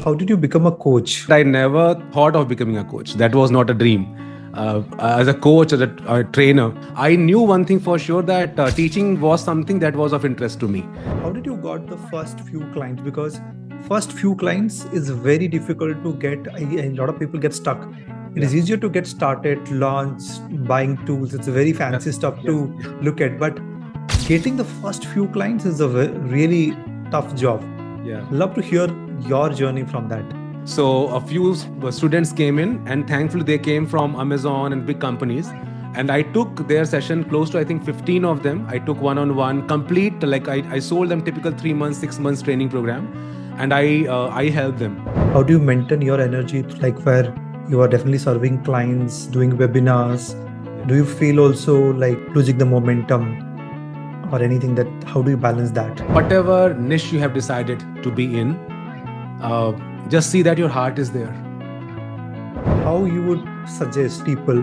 How did you become a coach? I never thought of becoming a coach. That was not a dream. As a coach, as a trainer, I knew one thing for sure, that teaching was something that was of interest to me. How did you got the first few clients? Because first few clients is very difficult to get. A lot of people get stuck. It is easier to get started, launch, buying tools. It's a very fancy stuff to look at. But getting the first few clients is a really tough job. Love to hear your journey from that. So a few students came in, and thankfully they came from Amazon and big companies. And I took their session, close to I think 15 of them. I took one-on-one, complete, like I sold them typical 3 months, 6 months training program, and I helped them. How do you maintain your energy, like where you are definitely serving clients, doing webinars? Do you feel also like losing the momentum or anything? That how do you balance that? Whatever niche you have decided to be in, just see that your heart is there. How you would suggest people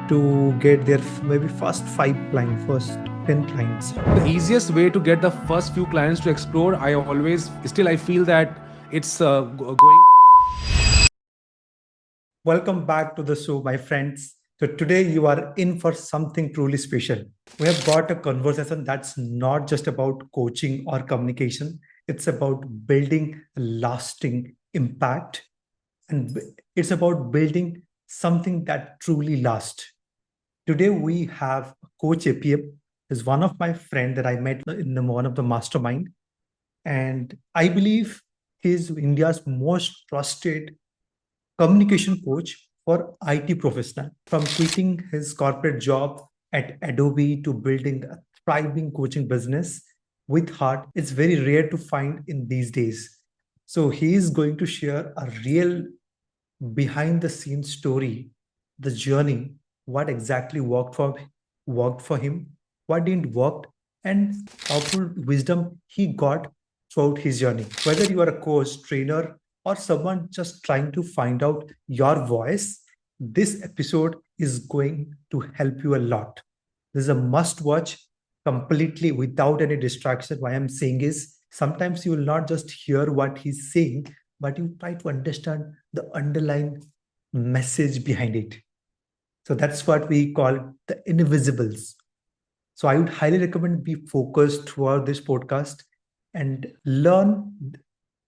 to get their maybe first 5 clients, first 10 clients? The easiest way to get the first few clients to explore, I feel that it's going. Welcome back to the show, my friends. So today you are in for something truly special. We have got a conversation that's not just about coaching or communication. It's about building lasting impact, and it's about building something that truly lasts. Today we have Coach APM. Is one of my friend that I met in one of the mastermind, and I believe he's India's most trusted communication coach for IT professional. From quitting his corporate job at Adobe to building a thriving coaching business with heart, it's very rare to find in these days. So he is going to share a real behind the scenes story, the journey, what exactly worked for him, what didn't work, and powerful wisdom he got throughout his journey. Whether you are a coach, trainer, or someone just trying to find out your voice, this episode is going to help you a lot. This is a must watch completely without any distraction. Why I'm saying is sometimes you will not just hear what he's saying, but you try to understand the underlying message behind it. So that's what we call the invisibles. So I would highly recommend be focused throughout this podcast and learn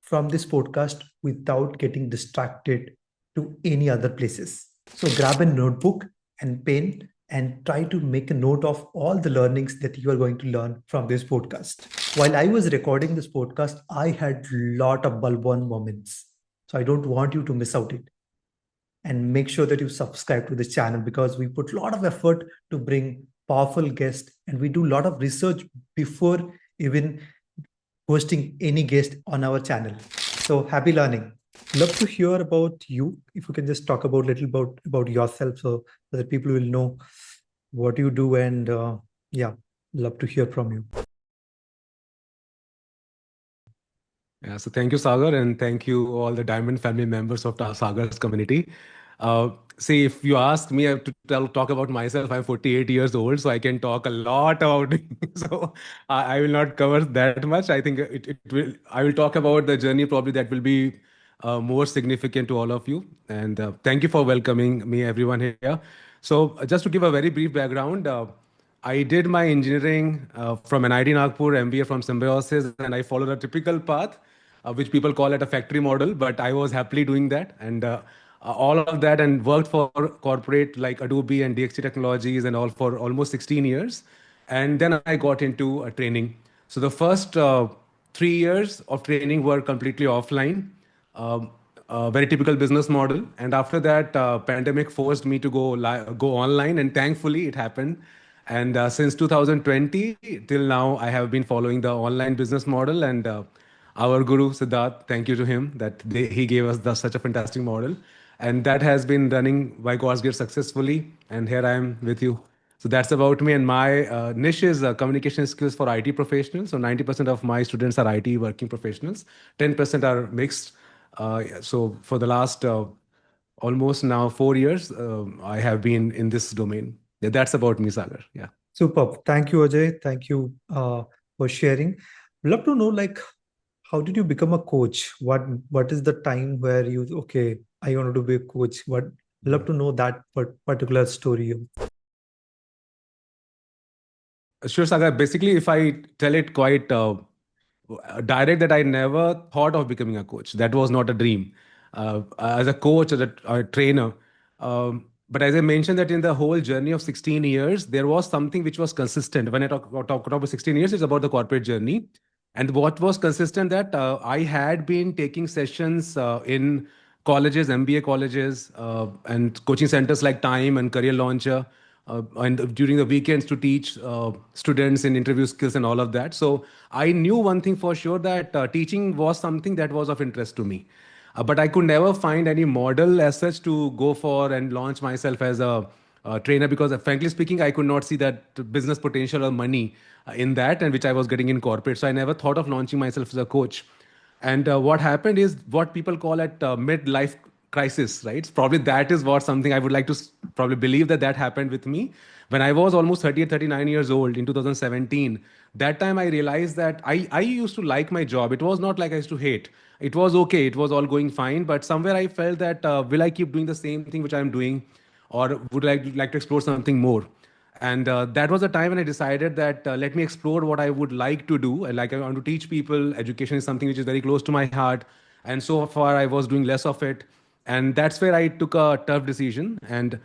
from this podcast without getting distracted to any other places. So grab a notebook and pen and try to make a note of all the learnings that you are going to learn from this podcast. While I was recording this podcast, I had a lot of bulb on moments. So I don't want you to miss out it. And make sure that you subscribe to the channel, because we put a lot of effort to bring powerful guests, and we do a lot of research before even hosting any guest on our channel. So happy learning. Love to hear about you. If you can just talk about a little about yourself, so that people will know what you do, and love to hear from you. Yeah, so thank you, Sagar, and thank you all the Diamond family members of Sagar's community. See, if you ask me to talk about myself, I'm 48 years old, so I can talk a lot about it. So I will not cover that much. I think I will talk about the journey probably that will be more significant to all of you. And thank you for welcoming me, everyone here. So just to give a very brief background, I did my engineering from NIT Nagpur, MBA from Symbiosis, and I followed a typical path, which people call it a factory model, but I was happily doing that. And all of that, and worked for corporate like Adobe and DXT Technologies and all for almost 16 years. And then I got into training. So the first 3 years of training were completely offline. A very typical business model, and after that, pandemic forced me to go online, and thankfully it happened. And since 2020 till now, I have been following the online business model. And our guru Siddharth, thank you to him that he gave us such a fantastic model, and that has been running by God's grace successfully. And here I am with you. So that's about me. And my niche is communication skills for IT professionals. So 90% of my students are IT working professionals. 10% are mixed. So for the last almost now 4 years, I have been in this domain. Yeah, that's about me, Sagar. Yeah. Superb. Thank you, Ajay. Thank you for sharing. Love to know, like, how did you become a coach? What is the time where you okay, I wanted to be a coach? What I love to know that particular story. Sure, Sagar. Basically, if I tell it quite direct, that I never thought of becoming a coach. That was not a dream. As a coach, as a trainer. But as I mentioned, that in the whole journey of 16 years, there was something which was consistent. When I talk about 16 years, it's about the corporate journey. And what was consistent that I had been taking sessions in colleges, MBA colleges, and coaching centers like Time and Career Launcher, and during the weekends to teach students in interview skills and all of that. So I knew one thing for sure, that teaching was something that was of interest to me. But I could never find any model as such to go for and launch myself as a trainer, because frankly speaking, I could not see that business potential or money in that, and which I was getting in corporate. So I never thought of launching myself as a coach. And what happened is what people call at midlife crisis, right? Probably that is what something I would like to probably believe that that happened with me when I was almost 38, 39 years old in 2017. That time I realized that I used to like my job. It was not like I used to hate. It was okay. It was all going fine. But somewhere I felt that will I keep doing the same thing which I'm doing, or would I like to explore something more? And that was the time when I decided that let me explore what I would like to do. And like I want to teach people. Education is something which is very close to my heart. And so far, I was doing less of it. And that's where I took a tough decision. And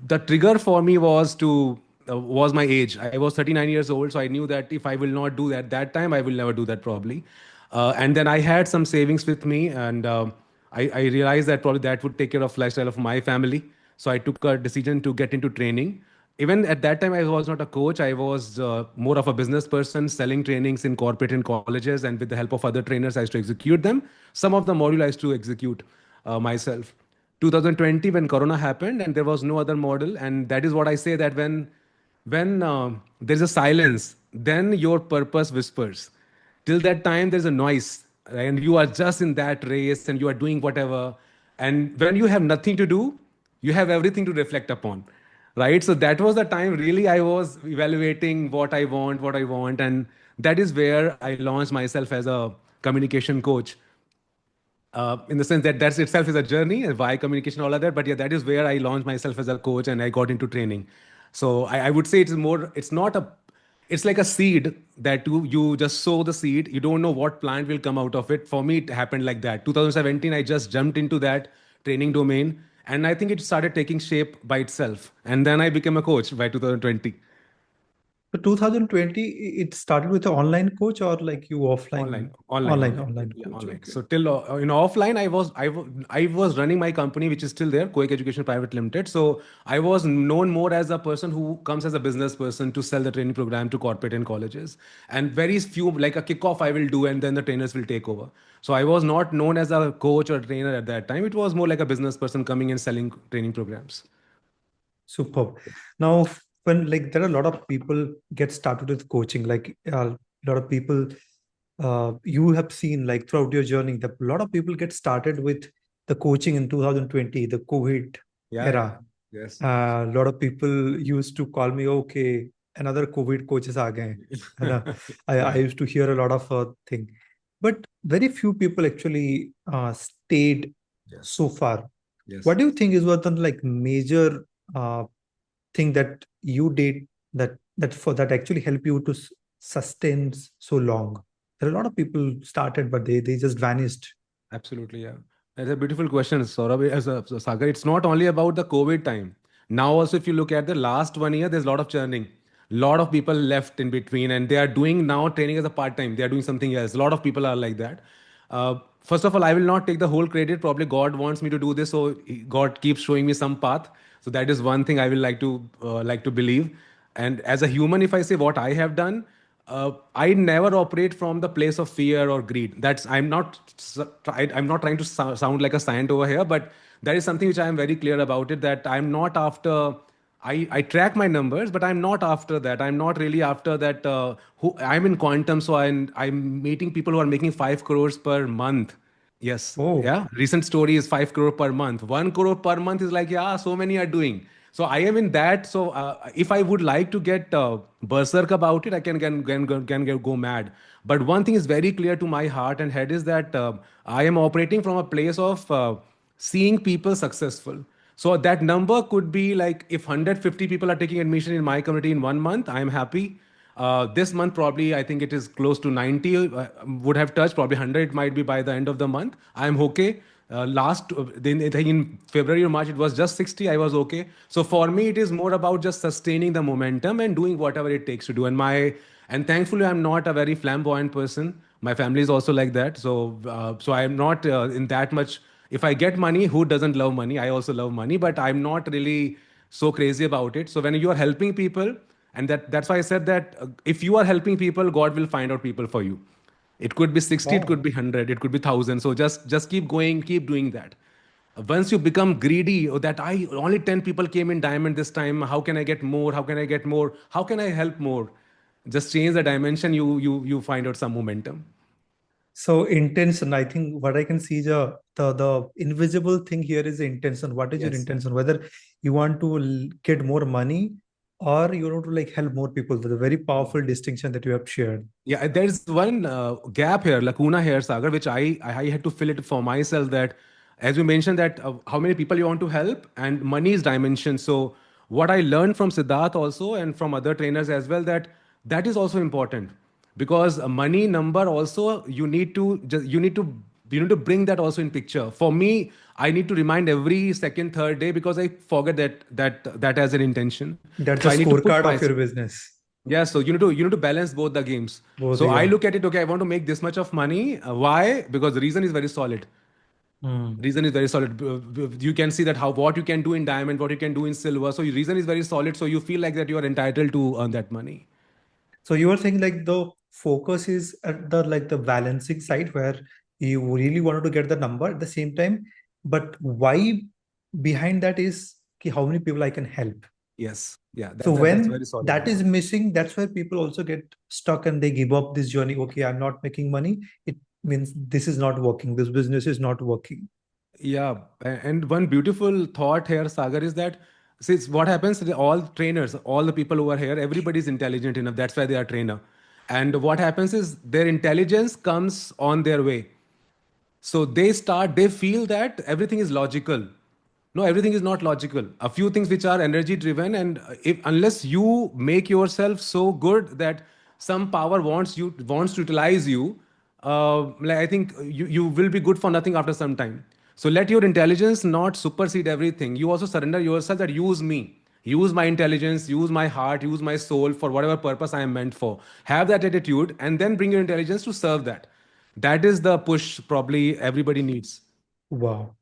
the trigger for me was my age. I was 39 years old, so I knew that if I will not do that time, I will never do that probably. And then I had some savings with me, and I realized that probably that would take care of lifestyle of my family. So I took a decision to get into training. Even at that time, I was not a coach. I was more of a business person, selling trainings in corporate and colleges, and with the help of other trainers, I used to execute them. Some of the module I used to execute myself. 2020, when Corona happened, and there was no other model, and that is what I say, that when there's a silence, then your purpose whispers. Till that time, there's a noise, right? And you are just in that race, and you are doing whatever. And when you have nothing to do, you have everything to reflect upon, right? So that was the time really I was evaluating what I want, and that is where I launched myself as a communication coach, in the sense that that's itself is a journey and why communication, all of that. But yeah, that is where I launched myself as a coach and I got into training. So I would say it's more, it's not a, it's like a seed that you just sow the seed. You don't know what plant will come out of it. For me, it happened like that. 2017, I just jumped into that training domain, and I think it started taking shape by itself. And then I became a coach by 2020. So 2020, it started with an online coach or like you offline, Online, online, online. online Yeah, coach. online. Okay. So till offline, I was running my company, which is still there, Koik Education Private Limited. So I was known more as a person who comes as a business person to sell the training program to corporate and colleges. And very few, like a kickoff, I will do, and then the trainers will take over. So I was not known as a coach or trainer at that time. It was more like a business person coming and selling training programs. Superb. Now, when like there are a lot of people get started with coaching, like a lot of people you have seen like throughout your journey that a lot of people get started with the coaching in 2020, the COVID Yeah, yeah. era. Yes. A lot of people used to call me, okay, another COVID coaches are gaye. And I Yeah. used to hear a lot of thing, but very few people actually stayed Yes. so far. Yes. What do you think is what the like major uh, thing that you did that actually help you to sustain so long? There are a lot of people started, but they just vanished. Absolutely, yeah. That's a beautiful question, Saurabh. As a Sagar, it's not only about the COVID time. Now, also, if you look at the last 1 year, there's a lot of churning. A lot of people left in between, and they are doing now training as a part time. They are doing something else. A lot of people are like that. First of all, I will not take the whole credit. Probably God wants me to do this, so God keeps showing me some path. So that is one thing I will like to believe. And as a human, if I say what I have done, I never operate from the place of fear or greed. That's I'm not trying to sound like a saint over here, but that is something which I am very clear about it. That I'm not after. I track my numbers, but I'm not after that. I'm not really after that. I'm in quantum, so I'm meeting people who are making 5 crores per month. Yes. Oh, Yeah. Recent story is 5 crore per month. 1 crore per month is like, yeah, so many are doing. So I am in that. So if I would like to get berserk about it, I can go mad. But one thing is very clear to my heart and head is that I am operating from a place of seeing people successful. So that number could be like if 150 people are taking admission in my community in 1 month, I am happy. This month, probably, I think it is close to 90, would have touched, probably 100, it might be by the end of the month. I'm okay. I think in February or March, it was just 60. I was okay. So for me, it is more about just sustaining the momentum and doing whatever it takes to do. And thankfully, I'm not a very flamboyant person. My family is also like that. So I'm not in that much. If I get money, who doesn't love money? I also love money, but I'm not really so crazy about it. So when you are helping people, and that's why I said that if you are helping people, God will find out people for you. It could be 60, it could Wow. be 100, it could be 1,000. So just keep going, keep doing that. Once you become greedy, or that I only 10 people came in diamond this time, how can I get more? How can I get more? How can I help more? Just change the dimension, you find out some momentum. So intention, I think what I can see the invisible thing here is the intention. What is your Yes. intention? Whether you want to get more money or you want to like help more people. The very Yeah. powerful distinction that you have shared. Yeah, there's one gap here, lacuna here, Sagar, which I had to fill it for myself. That, as you mentioned, that how many people you want to help, and money is dimension. So what I learned from Siddharth also and from other trainers as well, that is also important, because a money number also you need to bring that also in picture. For me, I need to remind every second, third day because I forget that as an intention. That's So the I need to push scorecard of myself. your business. Yeah, so you need to balance both the games. Both, So I yeah. look at it. Okay, I want to make this much of money. Why? Because the reason is very solid. Hmm. Reason is very solid. You can see that how what you can do in diamond, what you can do in silver. So your reason is very solid. So you feel like that you are entitled to earn that money. So you were saying like the focus is at the like the balancing side where you really wanted to get the number at the same time, but why behind that is ki how many people I can help. Yes. Yeah. So That's very when solid that is number. missing, that's where people also get stuck and they give up this journey. Okay, I'm not making money. It means this is not working. This business is not working. Yeah, and one beautiful thought here, Sagar, is that since what happens, all trainers, all the people who are here, everybody is intelligent enough. That's why they are trainer. And what happens is their intelligence comes on their way. So they feel that everything is logical. No, everything is not logical. A few things which are energy driven, and if unless you make yourself so good that some power wants to utilize you, like I think you will be good for nothing after some time. So let your intelligence not supersede everything. You also surrender yourself that use me, use my intelligence, use my heart, use my soul for whatever purpose I am meant for. Have that attitude, and then bring your intelligence to serve that. That is the push probably everybody needs. Wow.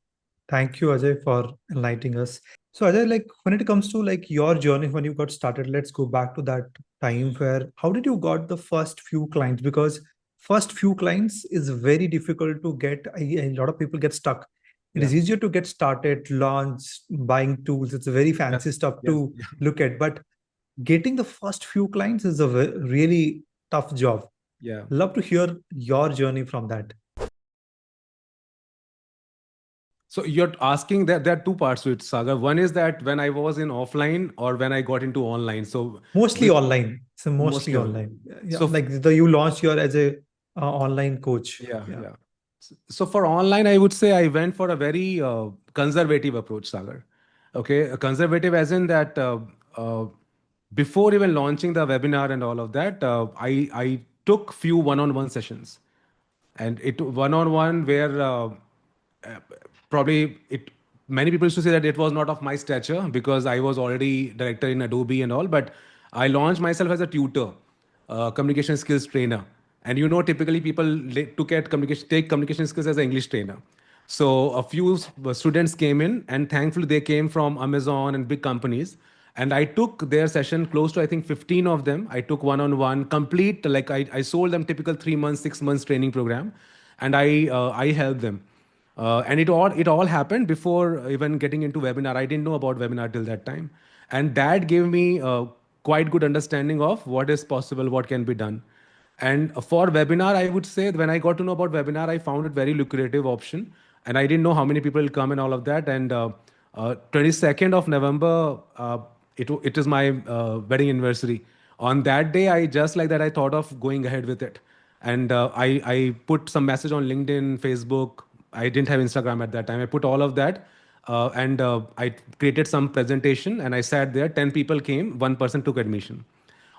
Thank you, Ajay, for enlightening us. So, Ajay, like when it comes to like your journey when you got started, let's go back to that time where how did you got the first few clients? Because first few clients is very difficult to get. A lot of people get stuck. It Yeah. is easier to get started, launch, buying tools. It's a very fancy Yes. stuff Yes. to look at. But getting the first few clients is a really tough job. Yeah. Love to hear your journey from that. So you're asking that there are two parts to it, Saga. One is that when I was in offline or when I got into online. So Mostly which online. So mostly mostly online. online. Yeah, So like the you launched your as a online coach. yeah, Yeah. yeah. So for online, I would say I went for a very conservative approach, Sagar. Okay, a conservative as in that uh, before even launching the webinar and all of that, I took few one-on-one sessions, and it one-on-one where probably it many people used to say that it was not of my stature because I was already director in Adobe and all, but I launched myself as a tutor, communication skills trainer. And typically people took at communication take communication skills as an English trainer. So a few students came in, and thankfully they came from Amazon and big companies. And I took their session close to I think 15 of them. I took one-on-one complete, like I sold them typical 3 months, 6 months training program, and I helped them. And it all happened before even getting into webinar. I didn't know about webinar till that time, and that gave me quite good understanding of what is possible, what can be done. And for webinar, I would say when I got to know about webinar, I found it very lucrative option, and I didn't know how many people will come and all of that. And 22nd of November, it is my wedding anniversary. On that day, I just like that I thought of going ahead with it, and I put some message on LinkedIn, Facebook. I didn't have Instagram at that time. I put all of that, and I created some presentation, and I sat there. 10 people came, one person took admission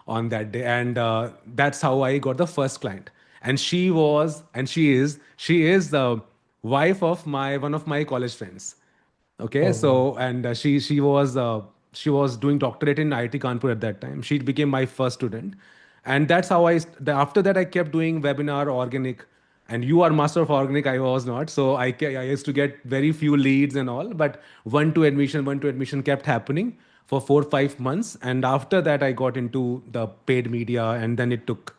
on that day, and that's how I got the first client. And she is the wife of my one of my college friends. Okay, Oh, wow. so and she was doing doctorate in IIT Kanpur at that time. She became my first student, and that's how after that I kept doing webinar organic. And you are master of organic, I was not. So I used to get very few leads and all, but one to admission kept happening for 4 5 months, and after that I got into the paid media, and then it took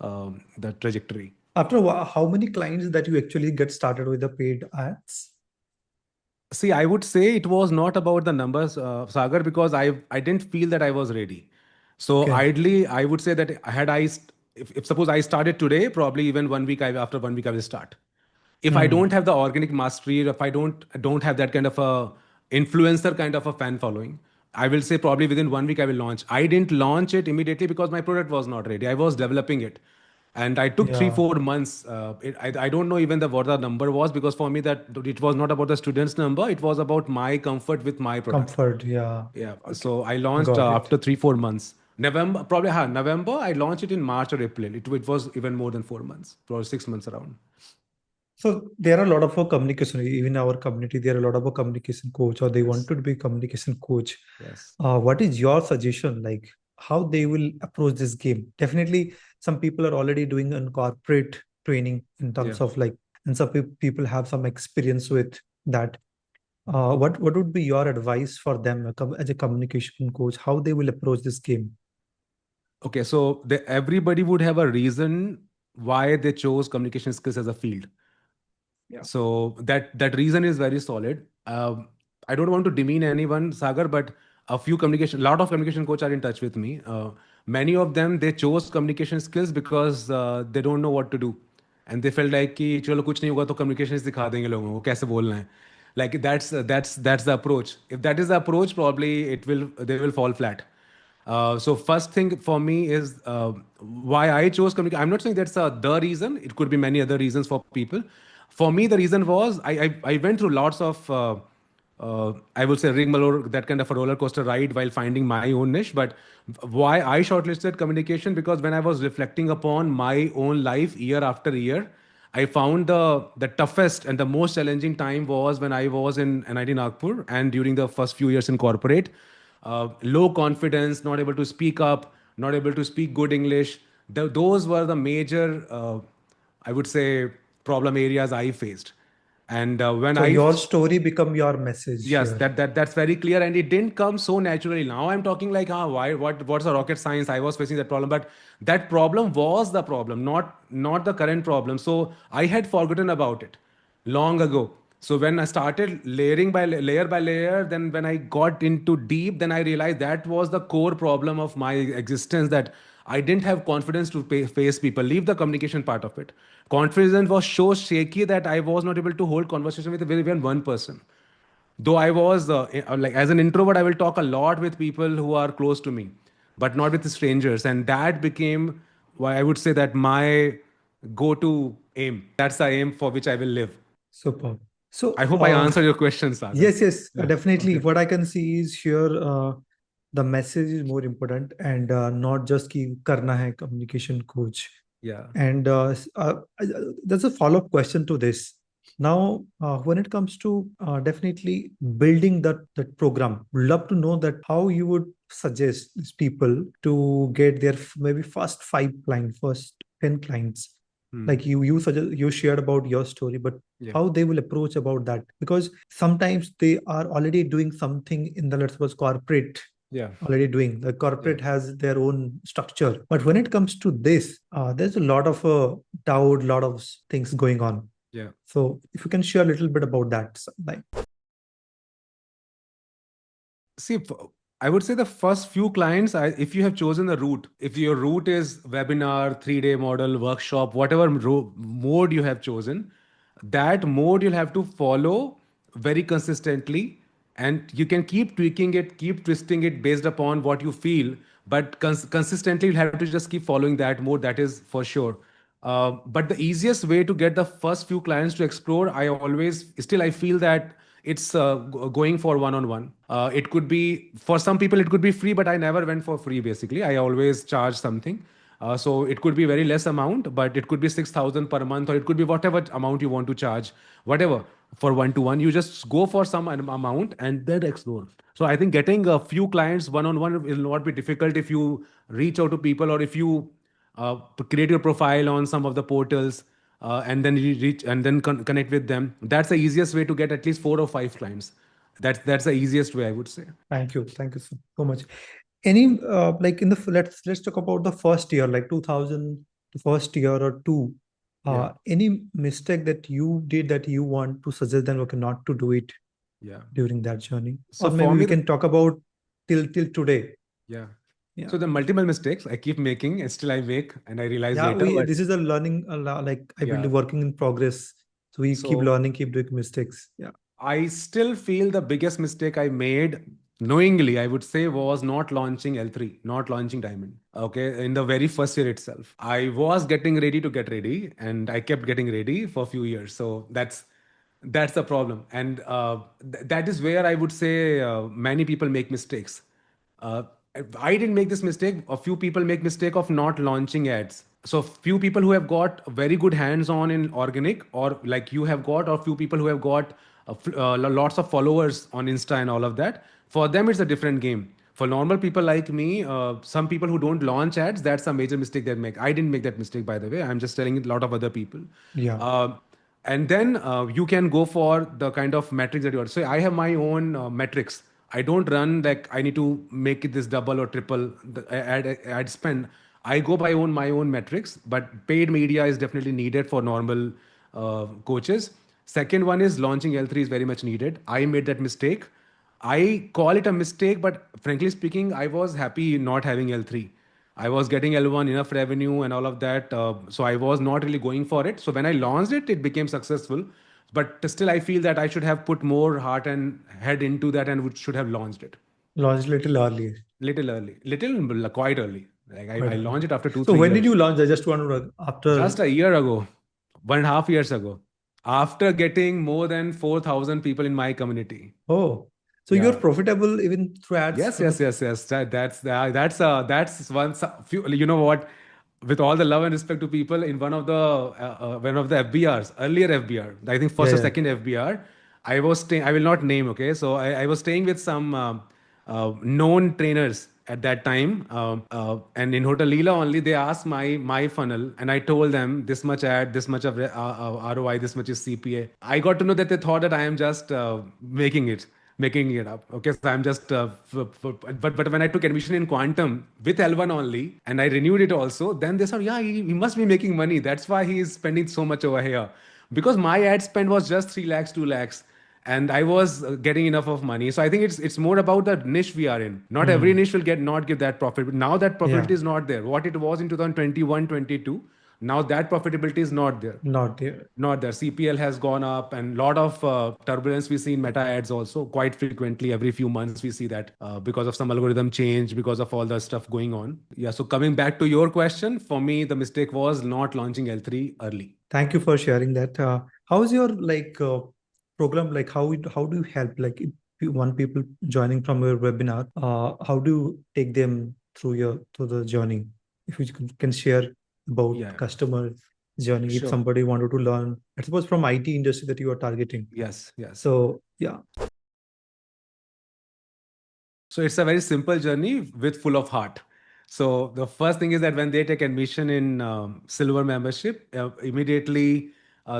the trajectory. After how many clients that you actually get started with the paid ads? See, I would say it was not about the numbers, Sagar, because I didn't feel that I was ready. So Okay. ideally, I would say that if suppose I started today, probably even after 1 week I will start. If I Hmm. don't have the organic mastery, or if I don't have that kind of a influencer kind of a fan following, I will say probably within 1 week I will launch. I didn't launch it immediately because my product was not ready. I was developing it, and I took three Yeah. four months. I don't know even what the number was, because for me that it was not about the students number. It was about my comfort with my product. Comfort. Yeah. Yeah. Okay. So I launched Got it. after 3 4 months. November, probably, November. I launched it in March or April. It was even more than 4 months, or 6 months around. So there are a lot of communication, even our community, there are a lot of communication coach or they want Yes. to be communication coach. Yes. What is your suggestion, like how they will approach this game? Definitely, some people are already doing a corporate training in Yeah. terms of like, and some people have some experience with that. What would be your advice for them as a communication coach? How they will approach this game? Okay. So everybody would have a reason why they chose communication skills as a field. Yeah. So that reason is very solid. I don't want to demean anyone, Sagar, but a lot of communication coach are in touch with me. Many of them, they chose communication skills because they don't know what to do, and they felt like कि चलो कुछ नहीं होगा तो communication सिखा देंगे लोगों को कैसे बोलना है. Like that's the approach. If that is the approach, probably they will fall flat. So first thing for me is why I chose communication. I'm not saying that's the reason. It could be many other reasons for people. For me, the reason was I went through lots of I would say rigmarole, that kind of a roller coaster ride while finding my own niche. But why I shortlisted communication, because when I was reflecting upon my own life year after year, I found the toughest and the most challenging time was when I was in NIT Nagpur and during the first few years in corporate. Low confidence, not able to speak up, not able to speak good English. Those were the major, I would say, problem areas I faced. And when So I your story become your message Yes, here. that's very clear, and it didn't come so naturally. Now I'm talking like, why, what's a rocket science? I was facing that problem, but that problem was the problem, not the current problem. So I had forgotten about it long ago. So when I started layer by layer, then when I got into deep, then I realized that was the core problem of my existence, that I didn't have confidence to face people. Leave the communication part of it. Confidence was so shaky that I was not able to hold conversation with even one person. Though I was like, as an introvert, I will talk a lot with people who are close to me, but not with strangers. And that became why I would say that my go-to aim. That's the aim for which I will live. Super. I So hope I answered your question, Sagar. yes, yes, Yeah. definitely. Okay. What I can see is here, the message is more important and not just ki karna hai communication coach. Yeah. And there's a follow-up question to this. Now, when it comes to definitely building that program, would love to know that how you would suggest these people to get their maybe first 5 clients, first 10 clients. Hmm. Like you shared about your story, but Yeah. how they will approach about that, because sometimes they are already doing something in the, let's suppose, corporate, Yeah. already doing the Yeah. corporate has their own structure, but when it comes to this, there's a lot of doubt, lot of things going on. Yeah. So if you can share a little bit about that, like. See, I would say the first few clients, if you have chosen the route, if your route is webinar, 3 day model, workshop, whatever mode you have chosen, that mode you'll have to follow very consistently. and you can keep tweaking it, keep twisting it based upon what you feel, but consistently you'll have to just keep following that more. That is for sure. But the easiest way to get the first few clients to explore, I always still I feel that it's going for one-on-one. It could be for some people it could be free, but I never went for free. Basically, I always charge something. So it could be very less amount, but it could be 6,000 per month, or it could be whatever amount you want to charge, whatever for one to one. You just go for some amount and then explore. So I think getting a few clients one on one will not be difficult if you reach out to people, or if you create your profile on some of the portals, and then you reach and then connect with them. That's the easiest way to get at least 4 or 5 clients. That's the easiest way, I would say. Thank you so much. Any like in the let's talk about the first year, like 2000, the first year or two. Yeah, Any mistake that you did that you want to suggest them, okay, not to do it yeah. during that journey, So or maybe for we me, can talk about till today. yeah. Yeah, So the multiple mistakes I keep making, and still I make, and I realize yeah. later. We But this is a learning, like I yeah, believe, working in progress. So we keep so learning, keep doing mistakes. Yeah, I still feel the biggest mistake I made knowingly, I would say, was not launching L3, not launching Diamond. Okay, in the very first year itself, I was getting ready to get ready, and I kept getting ready for a few years. So that's the problem, and that is where I would say many people make mistakes. uh, I didn't make this mistake. A few people make mistake of not launching ads. So few people who have got very good hands on in organic, or like you have got, or few people who have got lots of followers on Insta and all of that. For them, it's a different game. For normal people like me, some people who don't launch ads, that's a major mistake they make. I didn't make that mistake, by the way. I'm just telling a lot of other people. yeah. Uh, and then you can go for the kind of metrics that you are. So I have my own metrics. I don't run like I need to make it this double or triple the ad spend. I go by my own metrics, but paid media is definitely needed for normal coaches. Second one is launching L3 is very much needed. I made that mistake. I call it a mistake, but frankly speaking, I was happy not having L3. I was getting L1 enough revenue and all of that, so I was not really going for it. So when I launched it, it became successful. But still, I feel that I should have put more heart and head into that, and should have launched it Launched little early, little early, little quite early. Like I quite launched early. it after two, So three when did years. you launch? I just want to know after. Just a year ago, 1.5 years ago, after getting more than 4,000 people in my community. Oh, so you're Yeah. profitable even through ads Yes, for the. yes, yes, yes. That's one. Few, you know what? With all the love and respect to people, in one of the FBRs, earlier FBR, I think Yeah, first or yeah. second FBR, I was staying. I will not name. Okay, so I was staying with some known trainers at that time, and in Hotel Leela only they asked my funnel, and I told them this much ad, this much of ROI, this much is CPA. I got to know that they thought that I am just making it up. Okay, so I'm just but when I took admission in quantum with L1 only, and I renewed it also, then they said, yeah, he must be making money. That's why he is spending so much over here, because my ad spend was just 3 lakhs, 2 lakhs, and I was getting enough of money. So I think it's more about the niche we are in. Not every Hmm. niche will get not give that profit. But now that profitability Yeah, is not there. What it was in 2021, 22, now that profitability is not there. not there. Not there. CPL has gone up, and lot of turbulence we see in meta ads also quite frequently. Every few months we see that because of some algorithm change, because of all the stuff going on. Yeah. So coming back to your question, for me the mistake was not launching L3 early. Thank you for sharing that. How's your like program? Like how do you help? Like if you want people joining from your webinar, how do you take them through the journey? If you can share about Yeah. customer journey, if Sure. somebody wanted to learn, I suppose from IT industry that you are targeting. Yes. Yes. So yeah, So it's a very simple journey with full of heart. So the first thing is that when they take admission in silver membership, immediately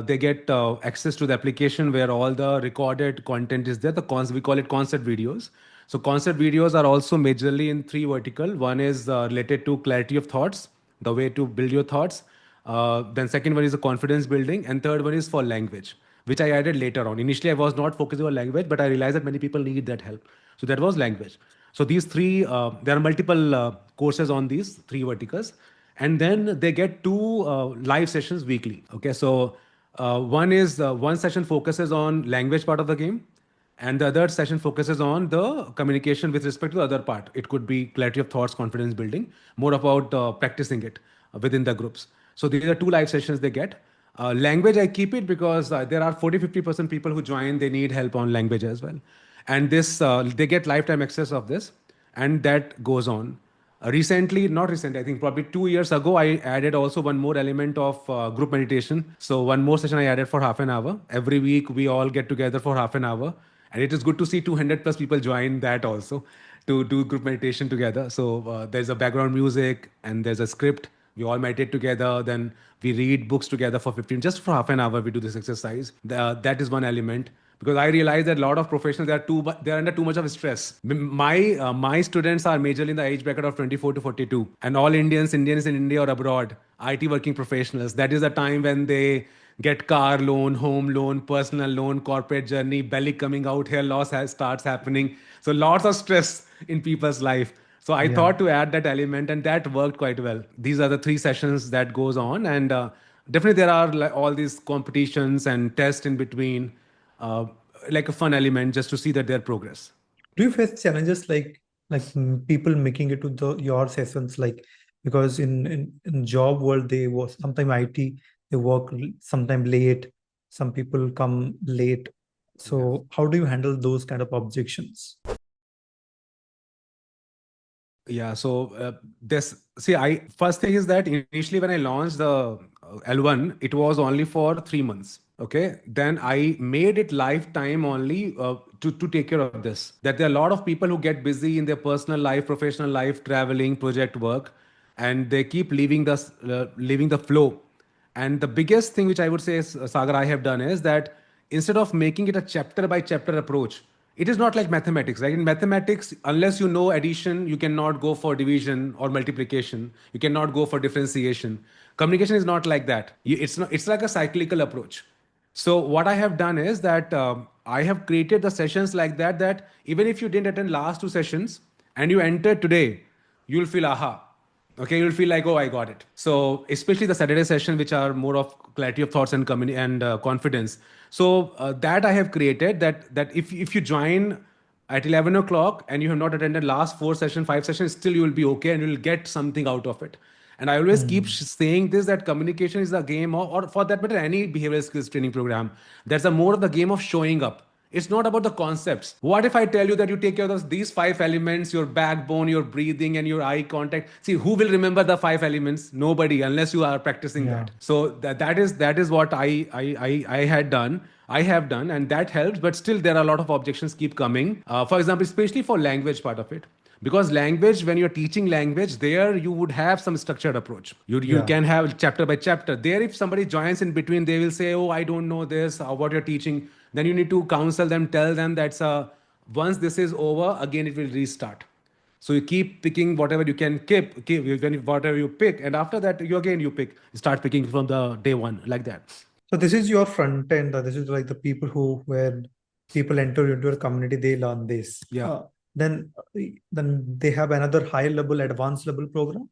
they get access to the application where all the recorded content is there. We call it concert videos. So concert videos are also majorly in three vertical. One is related to clarity of thoughts, the way to build your thoughts. Then second one is the confidence building, and third one is for language, which I added later on. Initially, I was not focusing on language, but I realized that many people need that help. So that was language. So these three, there are multiple courses on these three verticals, and then they get two live sessions weekly. Okay, so one session focuses on language part of the game, And the other session focuses on the communication with respect to the other part. It could be clarity of thoughts, confidence building, more about practicing it within the groups. So these are two live sessions they get. Language, I keep it because there are 40-50% people who join, they need help on language as well. And this, they get lifetime access of this, and that goes on. Recently, not recently, I think probably 2 years ago, I added also one more element of group meditation. So one more session I added for half an hour. Every week we all get together for half an hour, and it is good to see 200 plus people join that also to do group meditation together. So there's a background music and there's a script. We all meditate together. Then we read books together for 15, just for half an hour. We do this exercise. That is one element, because I realize that a lot of professionals they're under too much of stress. My students are majorly in the age bracket of 24 to 42, and all Indians in India or abroad, IT working professionals. That is the time when they get car loan, home loan, personal loan, corporate journey, belly coming out, hair loss starts happening. So lots of stress in people's life. So I Yeah. thought to add that element, and that worked quite well. These are the 3 sessions that goes on, and definitely there are like all these competitions and tests in between, uh, like a fun element just to see that their progress. Do you face challenges people making it to the your sessions, like because in job world they work sometime IT, they work sometime late, some people come late, Yes. so how do you handle those kind of objections? Yeah. So this see, I first thing is that initially when I launched the L1, it was only for 3 months. Okay. Then I made it lifetime only to take care of this. That there are a lot of people who get busy in their personal life, professional life, traveling, project work, and they keep leaving the flow. And the biggest thing which I would say, is, Sagar, I have done is that instead of making it a chapter by chapter approach, it is not like mathematics, right? In mathematics, unless you know addition, you cannot go for division or multiplication. You cannot go for differentiation. Communication is not like that. It's not. It's like a cyclical approach. So what I have done is that I have created the sessions like that. That even if you didn't attend last 2 sessions and you enter today, you'll feel aha. Okay, you'll feel like, oh, I got it. So especially the Saturday session, which are more of clarity of thoughts and confidence. So that I have created that if you join at 11 o'clock and you have not attended last 4 sessions, 5 sessions, still you will be okay and you will get something out of it. And I always keep Hmm. saying this, that communication is a game of, or for that matter, any behavioral skills training program. That's a more of the game of showing up. It's not about the concepts. What if I tell you that you take care of these 5 elements, your backbone, your breathing, and your eye contact? See, who will remember the 5 elements? Nobody, unless you are practicing Yeah. that. So that is what I had done. I have done, and that helps. But still, there are a lot of objections keep coming. For example, especially for language part of it, because language, when you're teaching language, there you would have some structured approach. You Yeah. can have chapter by chapter. There, if somebody joins in between, they will say, oh, I don't know this, what you're teaching. Then you need to counsel them, tell them that's once this is over, again it will restart. So you keep picking whatever you can whatever you pick, and after that you start picking from the day one, like that. So this is your front end. This is like the people who when people enter into a community, they learn this. Yeah. Then they have another high level, advanced level program.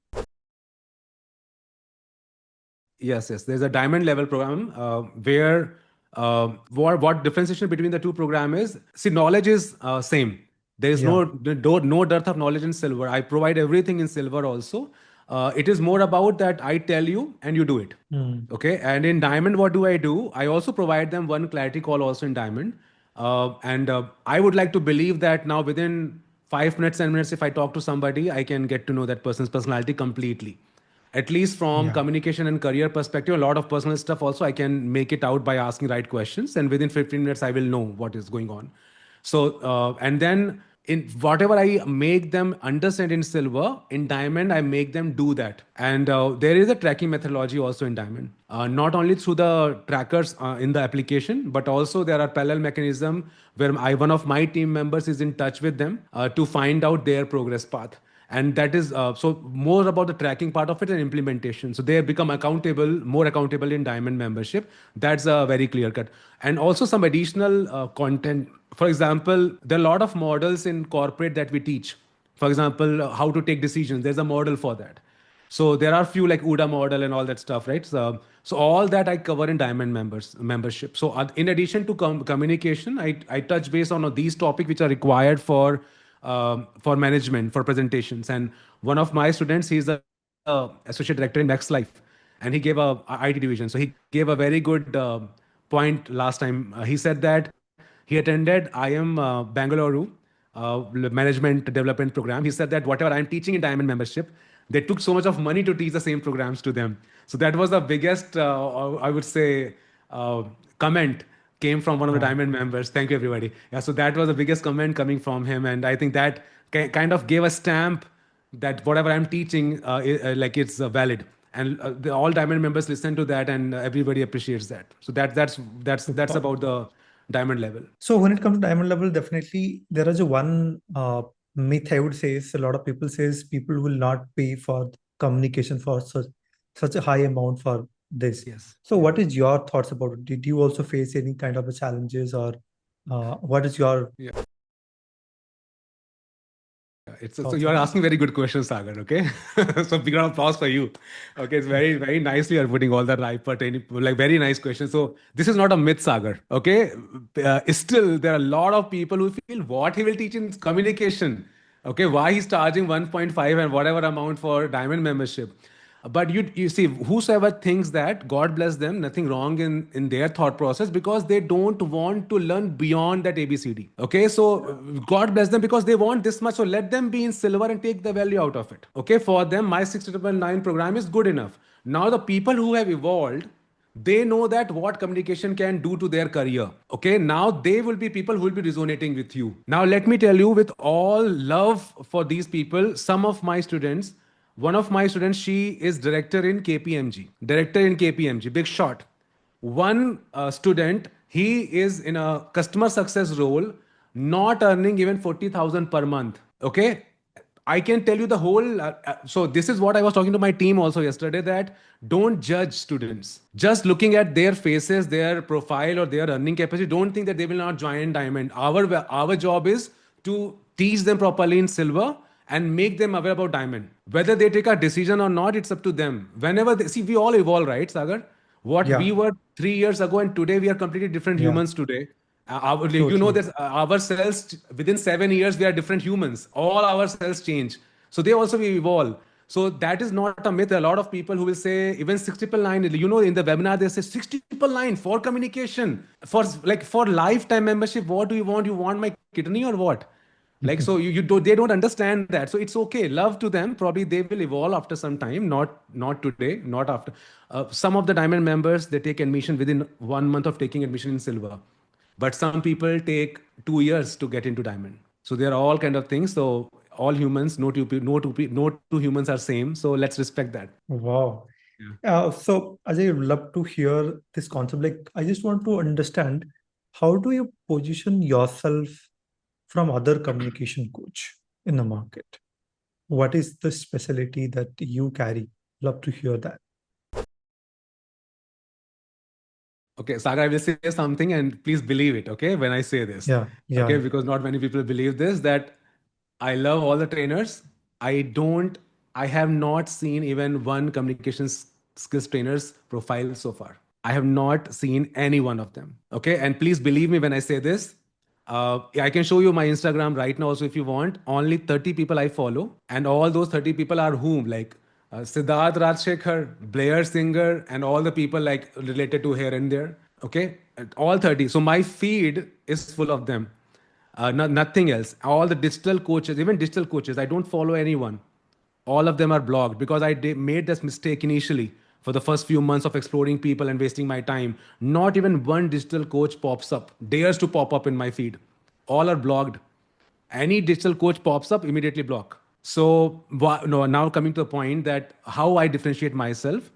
Yes. There's a diamond level program where what differentiation between the two program is. See, knowledge is same. There is Yeah. no dearth of knowledge in silver. I provide everything in silver also. It is more about that I tell you and you do it. Hmm. Okay. And in diamond, what do? I also provide them one clarity call also in diamond. And I would like to believe that now within 5 minutes, 10 minutes, if I talk to somebody, I can get to know that person's personality completely. At least from Yeah. communication and career perspective, a lot of personal stuff also I can make it out by asking right questions, and within 15 minutes I will know what is going on. So and then in whatever I make them understand in silver, in diamond I make them do that. And there is a tracking methodology also in diamond, not only through the trackers in the application, but also there are parallel mechanism where one of my team members is in touch with them to find out their progress path. And that is so more about the tracking part of it and implementation, so they become more accountable in diamond membership. That's a very clear cut. And also some additional content. For example, there are a lot of models in corporate that we teach. For example, how to take decisions, there's a model for that. So there are few like UDA model and all that stuff, right? So all that I cover in Diamond membership. So in addition to communication, I touch base on these topics which are required for management, for presentations. And one of my students, he's the associate director in Next Life, and he gave a IT division. So he gave a very good point last time. He said that he attended IM Bangalore management development program. He said that whatever I'm teaching in Diamond membership, they took so much of money to teach the same programs to them. So that was the biggest, I would say, comment came from one of the Wow. Diamond members. Thank you, everybody. Yeah, so that was the biggest comment coming from him, and I think that kind of gave a stamp that whatever I'm teaching, like it's valid, and all Diamond members listen to that, and everybody appreciates that. So that's Wow. about the Diamond level. So when it comes to diamond level, definitely there is a one myth I would say is a lot of people says people will not pay for communication for such a high amount for this. Yes. So what is your thoughts about it? Did you also face any kind of a challenges or what is your Yeah. So thoughts you are on it? asking very good questions, Sagar. Okay, so big round of applause for you. Okay, it's very nicely you're putting all that right, but like very nice question. So this is not a myth, Sagar. Okay, still there are a lot of people who feel what he will teach in communication. Okay, why he's charging 1.5 and whatever amount for diamond membership. But you see, whosoever thinks that, God bless them, nothing wrong in their thought process, because they don't want to learn beyond that ABCD. Okay, so God bless them because they want this much. So let them be in silver and take the value out of it. Okay, for them, my 6999 program is good enough. Now the people who have evolved, they know that what communication can do to their career. Okay, now they will be people who will be resonating with you. Now let me tell you, with all love for these people, some of my students, one of my students, she is director in KPMG, director in KPMG, big shot. One student, he is in a customer success role, not earning even 40,000 per month. Okay, I can tell you the whole. So this is what I was talking to my team also yesterday, that don't judge students. Just looking at their faces, their profile, or their earning capacity, don't think that they will not join Diamond. Our job is to teach them properly in silver and make them aware about Diamond. Whether they take a decision or not, it's up to them. Whenever they see, we all evolve, right, Sagar? What we Yeah, were 3 years ago and today we are completely different yeah, humans today. You know totally. that our cells within 7 years we are different humans. All our cells change, so they also will evolve. So that is not a myth. A lot of people who will say even 60 9, you know, in the webinar they say 60 9 for communication, for lifetime membership. What do you want? You want my kidney or what? Like, so you don't, they don't understand that. So it's okay, love to them. Probably they will evolve after some time, not today, not after. Some of the diamond members, they take admission within 1 month of taking admission in silver, but some people take 2 years to get into diamond. So there are all kind of things. So all humans, no two humans are same, so let's respect that. Wow. Yeah. So Ajay, I would love to hear this concept. Like, I just want to understand how do you position yourself from other communication coach in the market? What is the specialty that you carry? Love to hear that. Okay, Saga, I will say something and please believe it, okay, when I say this. Yeah, Okay, yeah. because not many people believe this, that I love all the trainers. I don't, I have not seen even one communications skills trainer's profile so far. I have not seen any one of them. Okay, and please believe me when I say this. I can show you my Instagram right now also if you want. Only 30 people I follow, and all those 30 people are whom? Like Siddharth Rajshekhar, Blair singer, and all the people like related to here and there. Okay, and all 30. So my feed is full of them. Nothing else. All the digital coaches, even digital coaches, I don't follow anyone. All of them are blocked because I made this mistake initially for the first few months of exploring people and wasting my time. Not even one digital coach pops up, dares to pop up in my feed. All are blocked. Any digital coach pops up, immediately block. So no, now coming to the point that how I differentiate myself,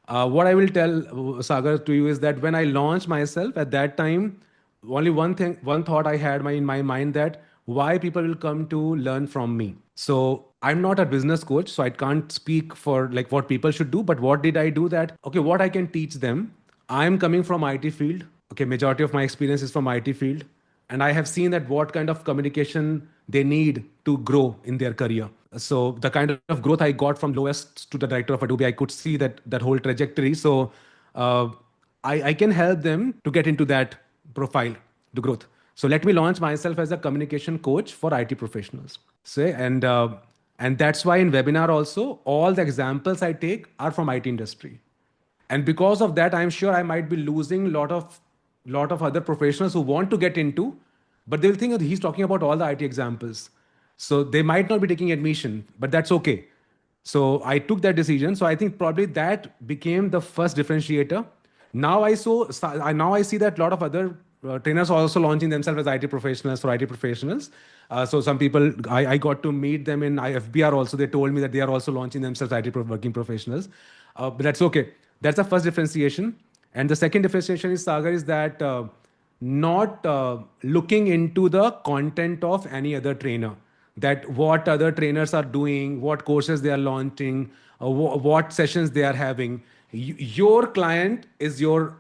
what I will tell Sagar to you is that when I launched myself at that time, only one thought I had in my mind, that why people will come to learn from me. So I'm not a business coach, so I can't speak for like what people should do. But what did I do? That okay, what I can teach them. I'm coming from IT field. Okay, majority of my experience is from IT field, and I have seen that what kind of communication they need to grow in their career. So the kind of growth I got from lowest to the director of Adobe, I could see that whole trajectory. So uh, I can help them to get into that profile, the growth. So let me launch myself as a communication coach for IT professionals. Say and that's why in webinar also all the examples I take are from IT industry. And because of that, I'm sure I might be losing lot of other professionals who want to get into, but they'll think that he's talking about all the IT examples, so they might not be taking admission, but that's okay. So I took that decision. So I think probably that became the first differentiator. Now I see that a lot of other trainers are also launching themselves as IT professionals for IT professionals. So some people I got to meet them in IFBR also. They told me that they are also launching themselves working professionals. But that's okay. That's the first differentiation. And the second differentiation is Sagar is that not looking into the content of any other trainer, that what other trainers are doing, what courses they are launching, what sessions they are having. Your client is your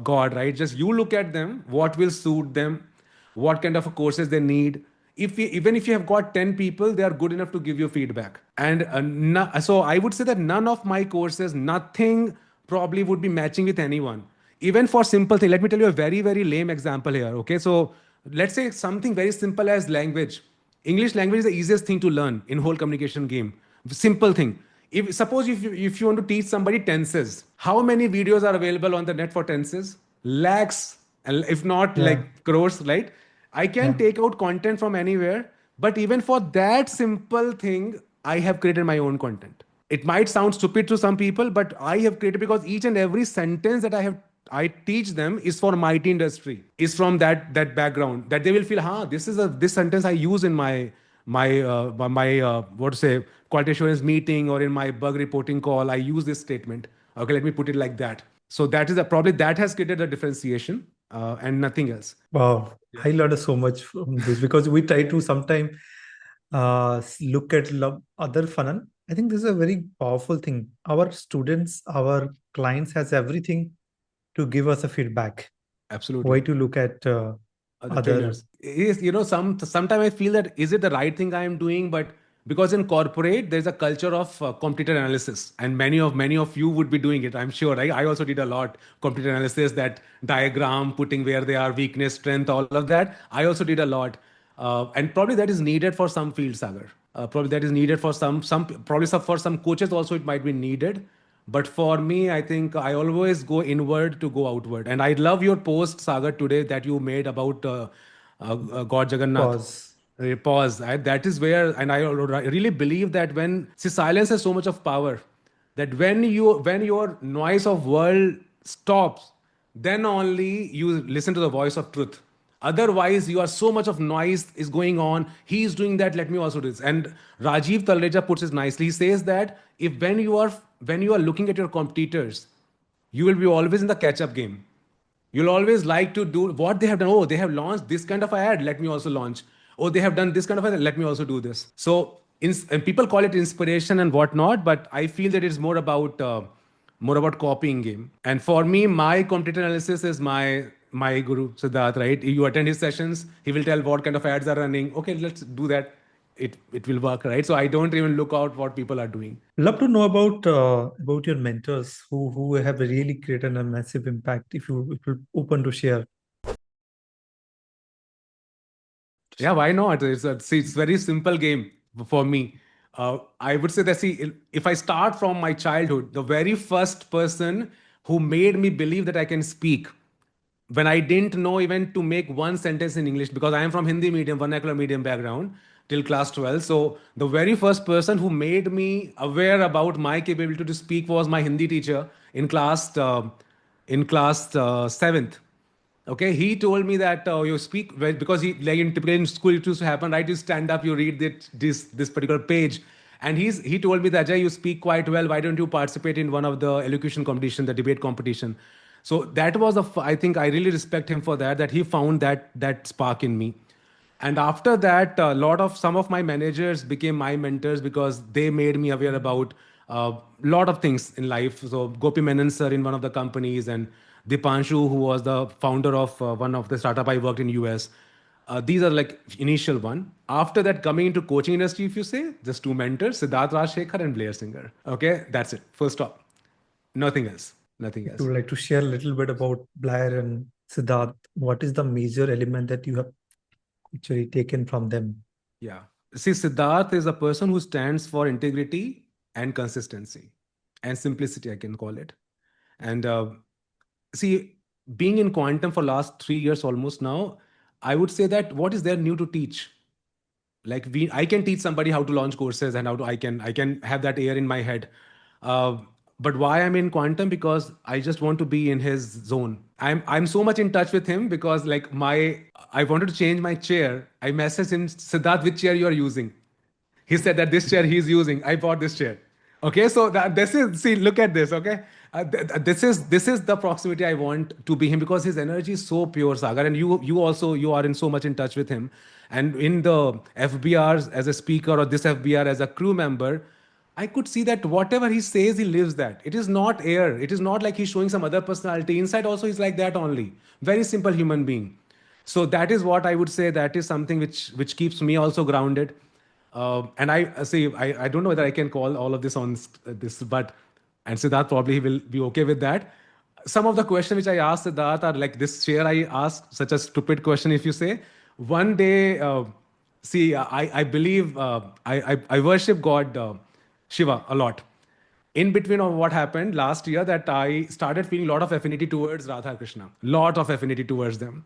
god, right? Just you look at them, what will suit them, what kind of courses they need. Even if you have got 10 people, they are good enough to give you feedback. And so I would say that none of my courses, nothing probably would be matching with anyone. Even for simple thing, let me tell you a very, very lame example here. Okay, so let's say something very simple as language. English language is the easiest thing to learn in whole communication game. Simple thing. If you want to teach somebody tenses, how many videos are available on the net for tenses? Lakhs, and if not Yeah. like crores, right? I can Yeah. take out content from anywhere, but even for that simple thing, I have created my own content. It might sound stupid to some people, but I have created, because each and every sentence that I teach them is for my IT industry, is from that background, that they will feel, this sentence I use in my what to say, quality assurance meeting or in my bug reporting call. I use this statement. Okay, let me put it like that. So that is probably that has created a differentiation and nothing else. Wow. I learned so much from this because we try to sometimes look at other funnel. I think this is a very powerful thing. Our students, our clients has everything to give us a feedback. Why Absolutely. to look at The other. trainers is, sometimes I feel that is it the right thing I am doing, but because in corporate there's a culture of competitor analysis, and many of you would be doing it, I'm sure. I also did a lot competitor analysis, that diagram, putting where they are, weakness, strength, all of that. I also did a lot, and probably that is needed for some fields, Sagar. Probably that is needed for for some coaches also, it might be needed. But for me, I think I always go inward to go outward. And I love your post, Sagar, today that you made about God Jagannath. Pause. Pause. That is where, and I really believe that silence has so much of power, that when your noise of world stops, then only you listen to the voice of truth. Otherwise, you are so much of noise is going on. He is doing that. Let me also do this. And Rajiv Talreja puts it nicely. He says that if when you are looking at your competitors, you will be always in the catch-up game. You'll always like to do what they have done. Oh, they have launched this kind of ad. Let me also launch. Oh, they have done this kind of ad. Let me also do this. So, and people call it inspiration and whatnot, but I feel that it's more about copying game. And for me, my competitor analysis is my guru Siddharth. Right? You attend his sessions, he will tell what kind of ads are running. Okay, let's do that. It will work, right? So I don't even look out what people are doing. Love to know about your mentors who have really created a massive impact. If you open to share. Yeah, why not? It's very simple game for me. I would say that, see, if I start from my childhood, the very first person who made me believe that I can speak when I didn't know even to make one sentence in English, because I am from Hindi medium, vernacular medium background till class 12. So the very first person who made me aware about my capability to speak was my Hindi teacher in class 7th. Okay, he told me that you speak well, because he, like in typically in school it used to happen, right? You stand up, you read this particular page, and he told me that, Ajay, you speak quite well. Why don't you participate in one of the elocution competition, the debate competition? So that was I think I really respect him for that. That he found that spark in me. And after that, some of my managers became my mentors, because they made me aware about a lot of things in life. So Gopi Menon sir in one of the companies, and Dipanshu, who was the founder of one of the startup I worked in US. These are like initial one. After that, coming into coaching industry, if you say, just two mentors, Siddharth Rajshekhar and Blair Singer. Okay, that's it. First stop. Nothing else. Nothing If you else. would like to share a little bit about Blair and Siddharth, what is the major element that you have actually taken from them? Yeah. See, Siddharth is a person who stands for integrity and consistency and simplicity, I can call it. And see, being in quantum for last 3 years almost now, I would say that what is there new to teach? Like I can teach somebody how to launch courses and how to I can have that air in my head. Uh, but why I'm in quantum? Because I just want to be in his zone. I'm so much in touch with him because like I wanted to change my chair. I messaged him, Siddharth, which chair you are using? He said that this chair he's using, I bought this chair. Okay, so this is, see, look at this. Okay, this is the proximity I want to be him, because his energy is so pure, Sagar, and you also, you are in so much in touch with him, and in the FBRs as a speaker or this FBR as a crew member, I could see that whatever he says, he lives that. It is not air. It is not like he's showing some other personality. Inside also, he's like that only. Very simple human being. So that is what I would say. That is something which keeps me also grounded. And I see. I don't know whether I can call all of this on this, but and Siddharth probably will be okay with that. Some of the questions which I asked Siddharth are like this chair I asked, such a stupid question. If you say one day, see, I believe I worship God Shiva a lot. In between of what happened last year, that I started feeling a lot of affinity towards Radha Krishna, lot of affinity towards them.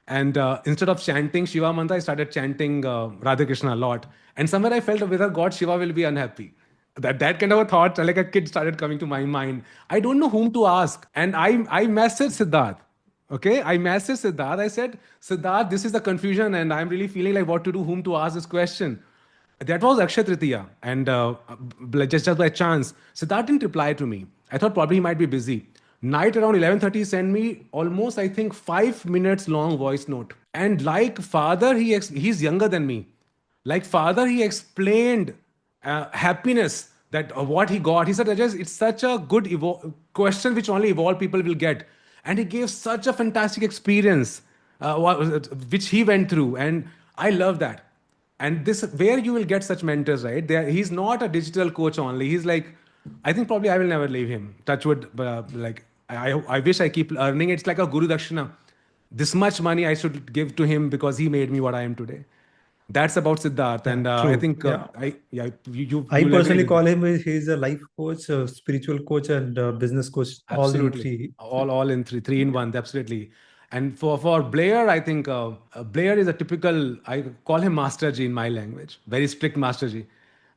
And instead of chanting Shiva mantra, I started chanting Radha Krishna a lot. And somewhere I felt whether God Shiva will be unhappy. That kind of a thought, like a kid, started coming to my mind. I don't know whom to ask. And I messaged Siddharth. Okay, I messaged Siddharth. I said, Siddharth, this is the confusion, and I'm really feeling like what to do, whom to ask this question. That was Akshay Tritiya, and just by chance, Siddharth didn't reply to me. I thought probably he might be busy. Night around 11:30, he sent me almost, I think, 5 minutes long voice note. And like father, he's younger than me. Like father, he explained happiness, that what he got. He said, Ajay, it's such a good question which only evolved people will get. And he gave such a fantastic experience which he went through. And I love that. And this, where you will get such mentors, right? He's not a digital coach only. He's like, I think probably I will never leave him. Touchwood, like I wish I keep earning. It's like a guru dakshina. This much money I should give to him because he made me what I am today. That's about Siddharth, Yeah, and I true. think Yeah. I yeah I you'll agree personally with me. call him, he's a life coach, a spiritual coach, and a business coach, all in Absolutely. three. All in three in one. Absolutely. And for Blair, I think Blair is a typical. I call him Master G in my language. Very strict Master G.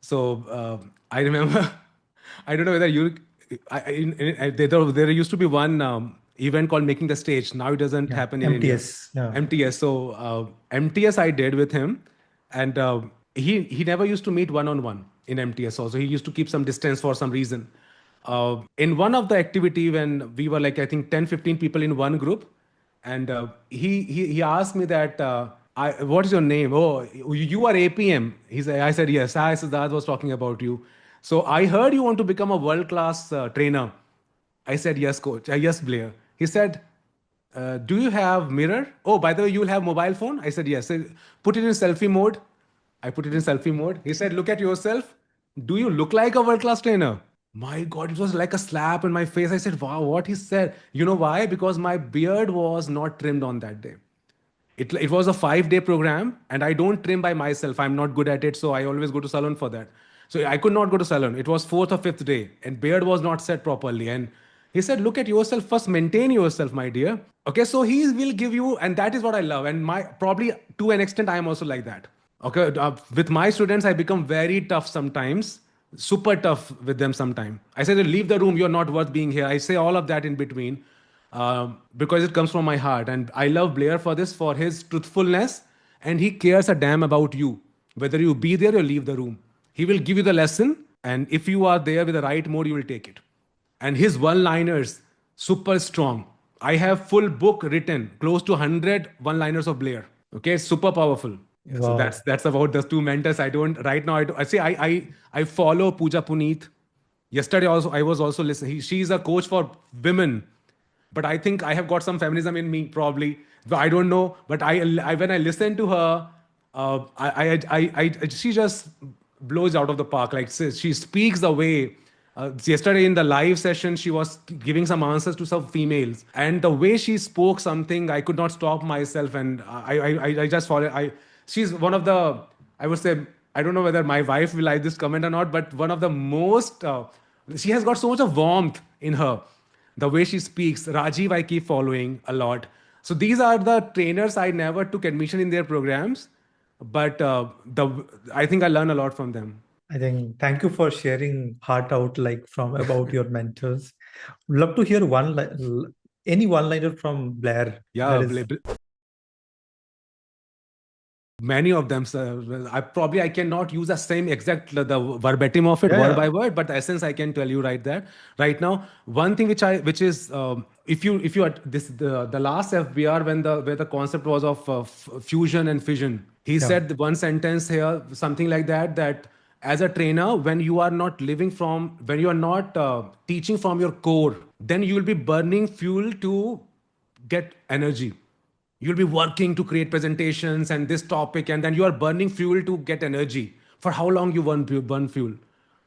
So I remember. I don't know whether you. There used to be one event called Making the Stage. Now it doesn't Yeah, happen in India. MTS. Yeah. MTS. So MTS I did with him, and he never used to meet one on one in MTS. Also, he used to keep some distance for some reason. In one of the activity, when we were like, I think 10, 15 people in one group, and he asked me that what is your name? Oh, you are APM. I said yes. I said that was talking about you. So I heard you want to become a world class trainer. I said yes, coach. Yes, Blair. He said, do you have mirror? Oh, by the way, you will have mobile phone? I said yes. Put it in selfie mode. I put it in selfie mode. He said, look at yourself. Do you look like a world class trainer? My God, it was like a slap in my face. I said, wow, what he said. You know why? Because my beard was not trimmed on that day. It was a 5 day program, and I don't trim by myself. I'm not good at it. So I always go to salon for that. So I could not go to salon. It was fourth or fifth day, and beard was not set properly. And he said, look at yourself first, maintain yourself, my dear. Okay, so he will give you, and that is what I love. And my probably to an extent, I am also like that. Okay, with my students, I become very tough sometimes, super tough with them sometimes. I say, leave the room, you're not worth being here. I say all of that in between because it comes from my heart. And I love Blair for this, for his truthfulness, and he cares a damn about you, whether you be there or leave the room. He will give you the lesson, and if you are there with the right mode, you will take it. And his one-liners, super strong. I have full book written, close to 100 one-liners of Blair. Okay, it's super powerful. Yeah, so Wow. that's about the two mentors. I don't right now. I say I follow Pooja Puneet. Yesterday also I was also listening. She's a coach for women, but I think I have got some feminism in me probably. I don't know, but I when I listen to her, she just blows out of the park. Like she speaks the way. Yesterday in the live session, she was giving some answers to some females, and the way she spoke something, I could not stop myself, and I just followed. She's one of the, I would say, I don't know whether my wife will like this comment or not, but one of the most. She has got so much of warmth in her, the way she speaks. Rajiv, I keep following a lot. So these are the trainers. I never took admission in their programs, but the I think I learn a lot from them. I think thank you for sharing heart out like from about your mentors. Love to hear any one-liner from Blair that Yeah, is. many of them. Well, I cannot use the same exact the verbatim of it Yeah, word yeah. by word, but the essence I can tell you right now. One thing which is if you are this the last FBR when the where the concept was of fusion and fission. He Yeah. said one sentence here, something like that as a trainer, when you are not when you are not teaching from your core, then you will be burning fuel to get energy. You'll be working to create presentations and this topic, and then you are burning fuel to get energy. For how long you burn fuel?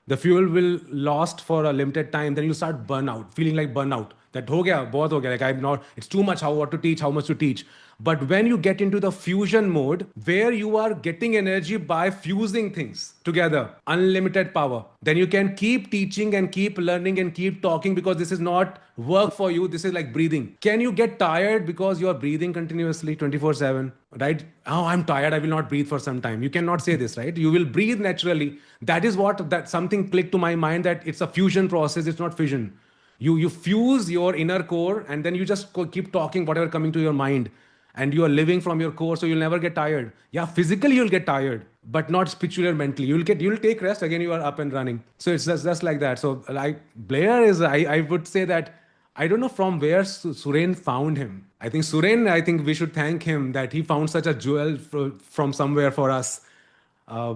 The fuel will last for a limited time. Then you start burnout, feeling like burnout. That ho gaya, bahut ho gaya. Like I'm not. It's too much. How what to teach? How much to teach? But when you get into the fusion mode, where you are getting energy by fusing things together, unlimited power, then you can keep teaching and keep learning and keep talking, because this is not work for you. This is like breathing. Can you get tired because you are breathing continuously 24/7? Right? Oh, I'm tired. I will not breathe for some time. You cannot say this, right? You will breathe naturally. That is what that something clicked to my mind, that it's a fusion process. It's not fission. You fuse your inner core, and then you just keep talking whatever coming to your mind, and you are living from your core, so you'll never get tired. Yeah, physically you'll get tired, but not spiritually or mentally. You'll take rest, again you are up and running. So it's just like that. So like Blair is, I would say that I don't know from where Suren found him. I think Suren, I think we should thank him that he found such a jewel from somewhere for us. uh,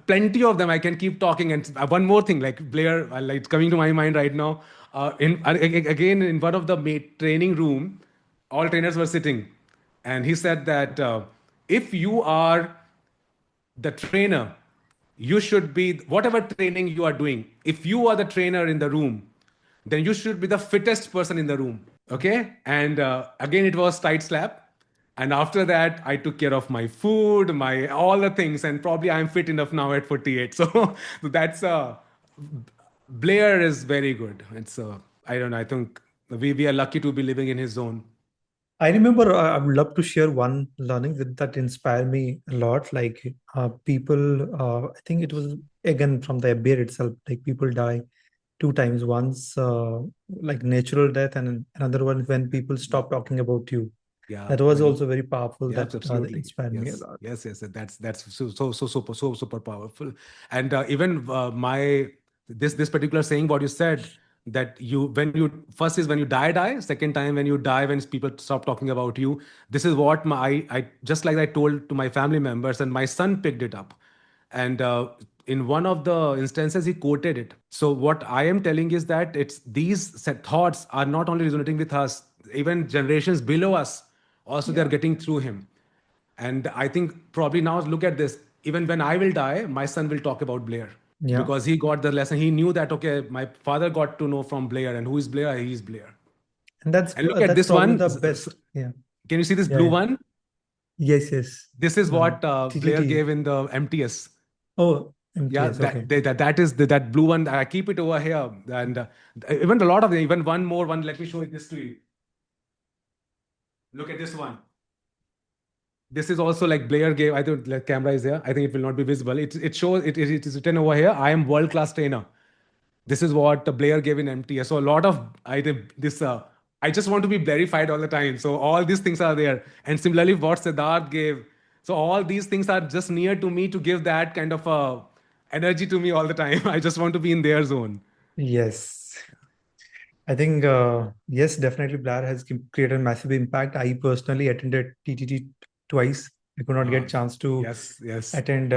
Plenty of them. I can keep talking. And one more thing, like Blair, like it's coming to my mind right now. Again in one of the training room, all trainers were sitting, and he said that if you are the trainer, you should be whatever training you are doing. If you are the trainer in the room, then you should be the fittest person in the room. Okay, and again it was tight slap, and after that I took care of my food, my all the things, and probably I'm fit enough now at 48. So that's Blair is very good. It's I don't know, I think we are lucky to be living in his zone. I remember I would love to share one learning that inspired me a lot. Like people, I think it was again from the bear itself. Like people die two times. Once like natural death, and another one when people stop talking about you. Yeah, That was when also very powerful. yeah, That absolutely. inspired me a Yes, lot. yes, yes. That's so super powerful. And even my this particular saying, what you said, that you when you first is when you die. Second time when you die, when people stop talking about you. This is what I just like I told to my family members, and my son picked it up. And in one of the instances he quoted it. So what I am telling is that it's these thoughts are not only resonating with us, even generations below us also they're Yeah. getting through him. And I think probably now look at this, even when I will die, my son will talk about Blair, Yeah. because he got the lesson. He knew that, okay, my father got to know from Blair, and who is Blair? He's Blair. And that's And look at that's this probably one. the best. Yeah. Can you see this Yeah. blue Yeah. one? Yes. Yes. This is what Blair TTT. gave in the MTS. Oh, Yeah, MTS. Okay. that is that blue one. I keep it over here, and even a lot of them. Even one more one. Let me show this to you. Look at this one. This is also like Blair gave. I think the camera is here. I think it will not be visible. It shows it is written over here. I am world class trainer. This is what Blair gave in MTS. So a lot of I think this. I just want to be verified all the time. So all these things are there. And similarly, what Siddharth gave. So all these things are just near to me to give that kind of energy to me all the time. I just want to be in their zone. Yes. I think, yes, definitely Blair has created a massive impact. I personally attended TTT twice. I could not get chance to Yes, yes. attend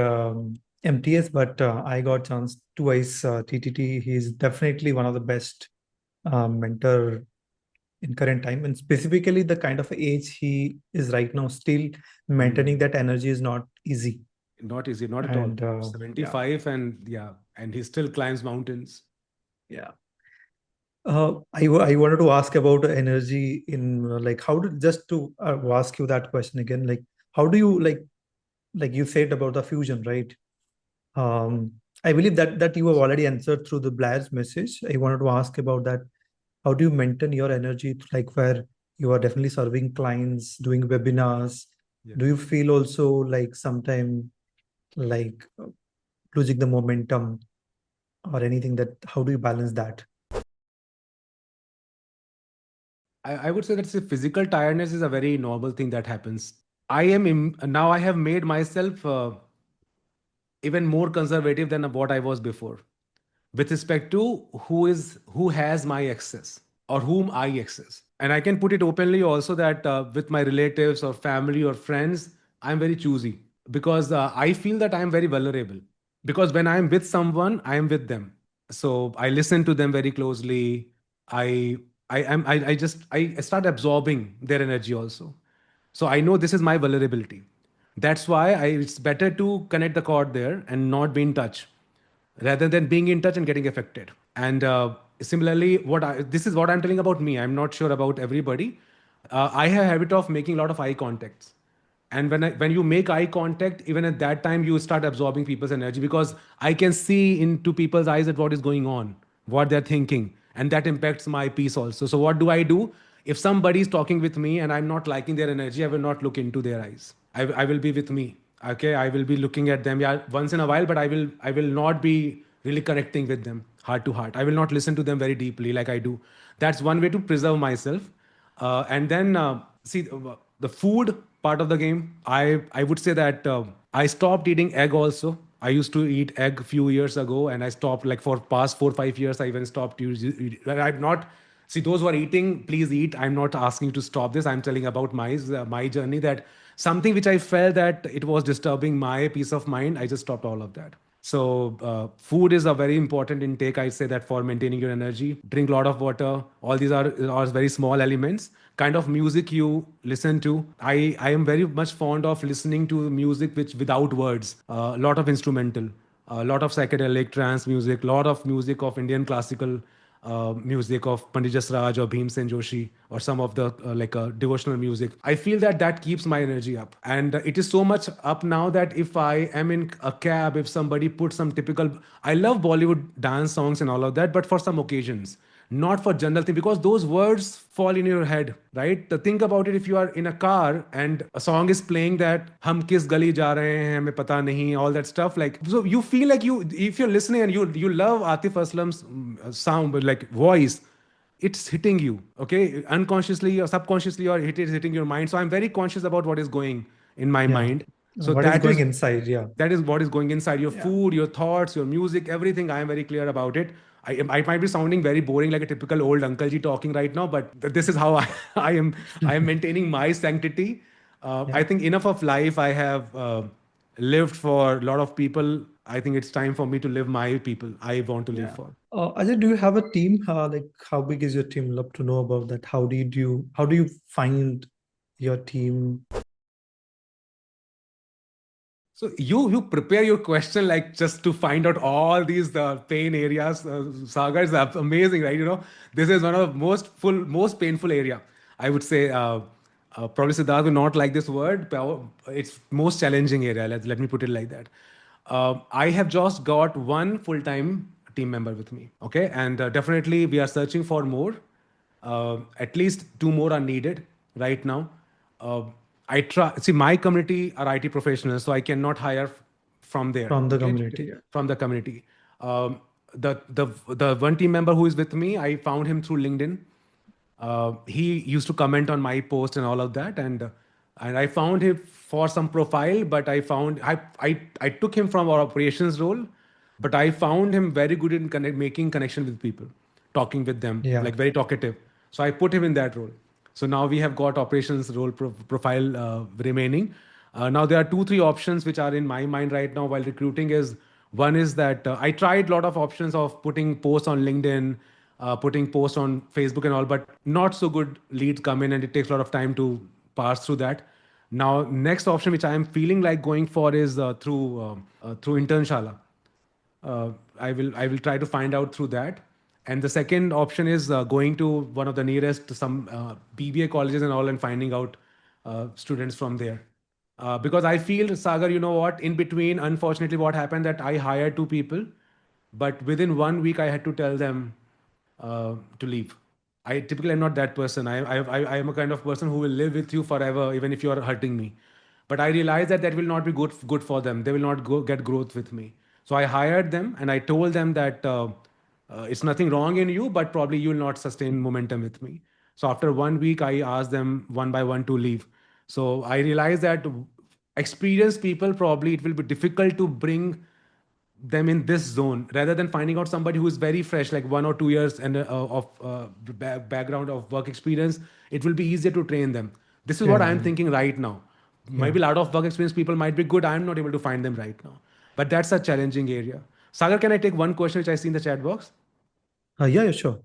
MTS, but I got chance twice TTT. He's definitely one of the best mentor in current time, and specifically the kind of age he is right now, still maintaining that energy is not easy. Not easy, not at all. And yeah, 75, and yeah, and he still climbs mountains. yeah. I wanted to ask about energy in like how to just to ask you that question again. Like, how do you like you said about the fusion, right? Um, I believe that you have already answered through the Blair's message. I wanted to ask about that. How do you maintain your energy, like where you are definitely serving clients, doing webinars? Yeah. Do you feel also like sometime like losing the momentum or anything? That how do you balance that? I would say that physical tiredness is a very normal thing that happens. Now I have made myself even more conservative than what I was before with respect to who has my access or whom I access. And I can put it openly also that with my relatives or family or friends, I'm very choosy because I feel that I'm very vulnerable. Because when I'm with someone, I am with them. So I listen to them very closely. I I start absorbing their energy also. So I know this is my vulnerability. That's why it's better to connect the cord there and not be in touch rather than being in touch and getting affected. And similarly, this is what I'm telling about me. I'm not sure about everybody. I have a habit of making a lot of eye contacts. And when you make eye contact, even at that time, you start absorbing people's energy because I can see into people's eyes at what is going on, what they're thinking, and that impacts my peace also. So what do I do? If somebody is talking with me and I'm not liking their energy, I will not look into their eyes. I will be with me. Okay, I will be looking at them, yeah, once in a while, but I will not be really connecting with them heart to heart. I will not listen to them very deeply like I do. That's one way to preserve myself. And then see the food part of the game. I would say that I stopped eating egg also. I used to eat egg a few years ago, and I stopped like for past 4 5 years. I even stopped using. I'm not. See, those who are eating, please eat. I'm not asking you to stop this. I'm telling about my journey, that something which I felt that it was disturbing my peace of mind, I just stopped all of that. So food is a very important intake. I say that for maintaining your energy. Drink a lot of water. All these are very small elements. Kind of music you listen to. I am very much fond of listening to music which without words. A lot of instrumental, a lot of psychedelic trance music, a lot of music of Indian classical music of Pandit Jasraj or Bhimsen Joshi or some of the devotional music. I feel that that keeps my energy up. And it is so much up now that if I am in a cab, if somebody puts some typical, I love Bollywood dance songs and all of that, but for some occasions, not for general thing, because those words fall in your head, right? Think about it. If you are in a car and a song is playing that hum kis gali ja rahe hain hमें pata nahi, all that stuff, like, so you feel like you, if you're listening and you love Atif Aslam's sound, like voice, it's hitting you, okay, unconsciously or subconsciously, or it is hitting your mind. So I'm very conscious about what is going in my Yeah, mind. So what is going inside? Yeah, that is what is going inside your yeah, food, your thoughts, your music, everything. I am very clear about it. I might be sounding very boring like a typical old uncle ji talking right now, but this is how I am maintaining my sanctity. I yeah, think enough of life I have lived for a lot of people. I think it's time for me to live my people I want to live yeah. for. Ajay, do you have a team? Like, how big is your team? Love to know about that. How do you find your team? So you prepare your question like just to find out all these pain areas. Saga is amazing, right? This is one of the most painful area. I would say probably Siddharth will not like this word. But it's most challenging area. Let me put it like that. I have just got one full-time team member with me. Okay, and definitely we are searching for more. At least two more are needed right now. Uh, I try see my community are IT professionals, so I cannot hire from there. From the Okay, community? Yeah. from the community. The one team member who is with me, I found him through LinkedIn. He used to comment on my post and all of that, and I found him for some profile, but I took him from our operations role, but I found him very good in making connection with people, talking with them, Yeah. like very talkative. So I put him in that role. So now we have got operations role profile remaining. Now there are 2 3 options which are in my mind right now while recruiting. Is one is that I tried a lot of options of putting posts on LinkedIn, putting posts on Facebook and all, but not so good leads come in, and it takes a lot of time to pass through that. Now, next option which I am feeling like going for is through Internshala. I will try to find out through that. And the second option is going to one of the nearest some BBA colleges and all, and finding out students from there. Because I feel, Sagar, you know what? In between, unfortunately, what happened that I hired two people, but within 1 week I had to tell them to leave. I typically am not that person. I am a kind of person who will live with you forever, even if you are hurting me. But I realized that that will not be good for them. They will not get growth with me. So I hired them and I told them that it's nothing wrong in you, but probably you will not sustain momentum with me. So after 1 week, I asked them one by one to leave. So I realized that experienced people, probably it will be difficult to bring them in this zone rather than finding out somebody who is very fresh, like 1 or 2 years and of background of work experience. It will be easier to train them. This is Yeah, what I'm thinking right now. yeah. Maybe a lot of work experience people might be good. I'm not able to find them right now, but that's a challenging area. Sagar, can I take one question which I see in the chat box? Yeah, yeah, sure.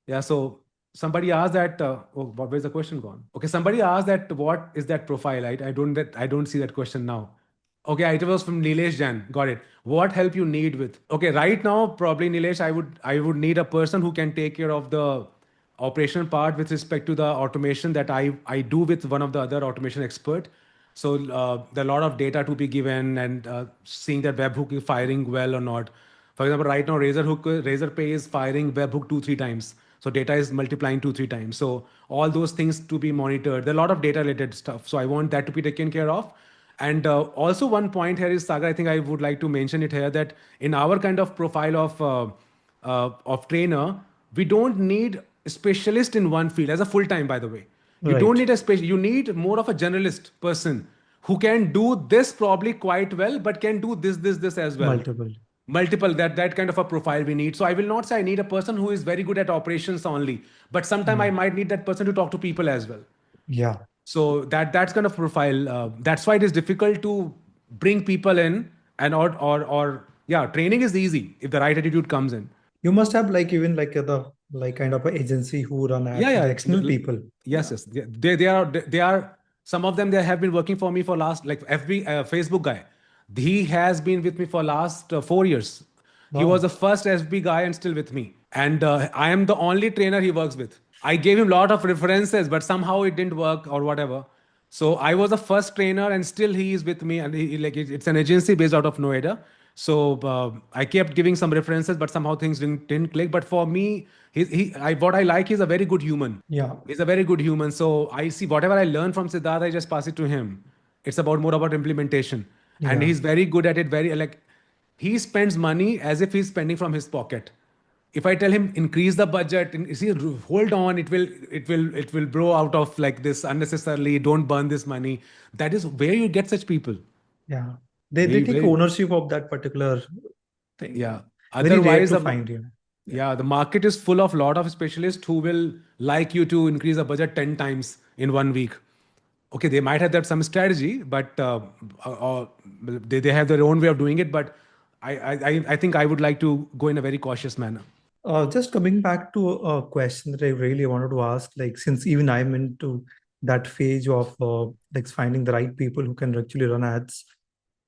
Yeah, so somebody asked that. Where's the question gone? Okay, somebody asked that. What is that profile? I don't see that question now. Okay, it was from Nilesh Jan. Got it. What help you need with? Okay, right now probably Nilesh, I would need a person who can take care of the operational part with respect to the automation that I do with one of the other automation expert. So there are a lot of data to be given, and seeing that webhook is firing well or not. For example, right now Razorpay is firing webhook 2-3 times. So data is multiplying 2-3 times. So all those things to be monitored. There are a lot of data related stuff. So I want that to be taken care of. And also one point here is, Sagar, I think I would like to mention it here, that in our kind of profile of trainer, we don't need a specialist in one field as a full time. By the way, you don't Right. need a special. You need more of a generalist person who can do this probably quite well, but can do this as well. Multiple. Multiple, that kind of a profile we need. So I will not say I need a person who is very good at operations only, but sometime I Mm. might need that person to talk to people as well. Yeah. So that's kind of profile. That's why it is difficult to bring people in, and or yeah, training is easy if the right attitude comes in. You must have like even like the like kind of a agency who run Yeah, ads, yeah. the external people. Yes, Yeah. yes. They are some of them. They have been working for me for last, like FB Facebook guy. He has been with me for last 4 years. He was the Wow. first FB guy and still with me. And I am the only trainer he works with. I gave him a lot of references, but somehow it didn't work or whatever. So I was the first trainer, and still he is with me. And like it's an agency based out of Noida. So I kept giving some references, but somehow things didn't click. But for me, what I like, he's a very good human. Yeah. He's a very good human. So I see whatever I learn from Siddharth, I just pass it to him. It's about more about implementation, and Yeah. he's very good at it. Very like he spends money as if he's spending from his pocket. If I tell him increase the budget, and see, hold on, it will blow out of like this unnecessarily. Don't burn this money. That is where you get such people. Yeah. They Very, take very, ownership of that particular thing. Yeah. yeah. Very rare Otherwise, to find, Yeah. yeah, the market is full of lot of specialists who will like you to increase the budget 10 times in 1 week. Okay, they might have that some strategy, but they have their own way of doing it. But I think I would like to go in a very cautious manner. Just coming back to a question that I really wanted to ask, like since even I'm into that phase of like finding the right people who can actually run ads.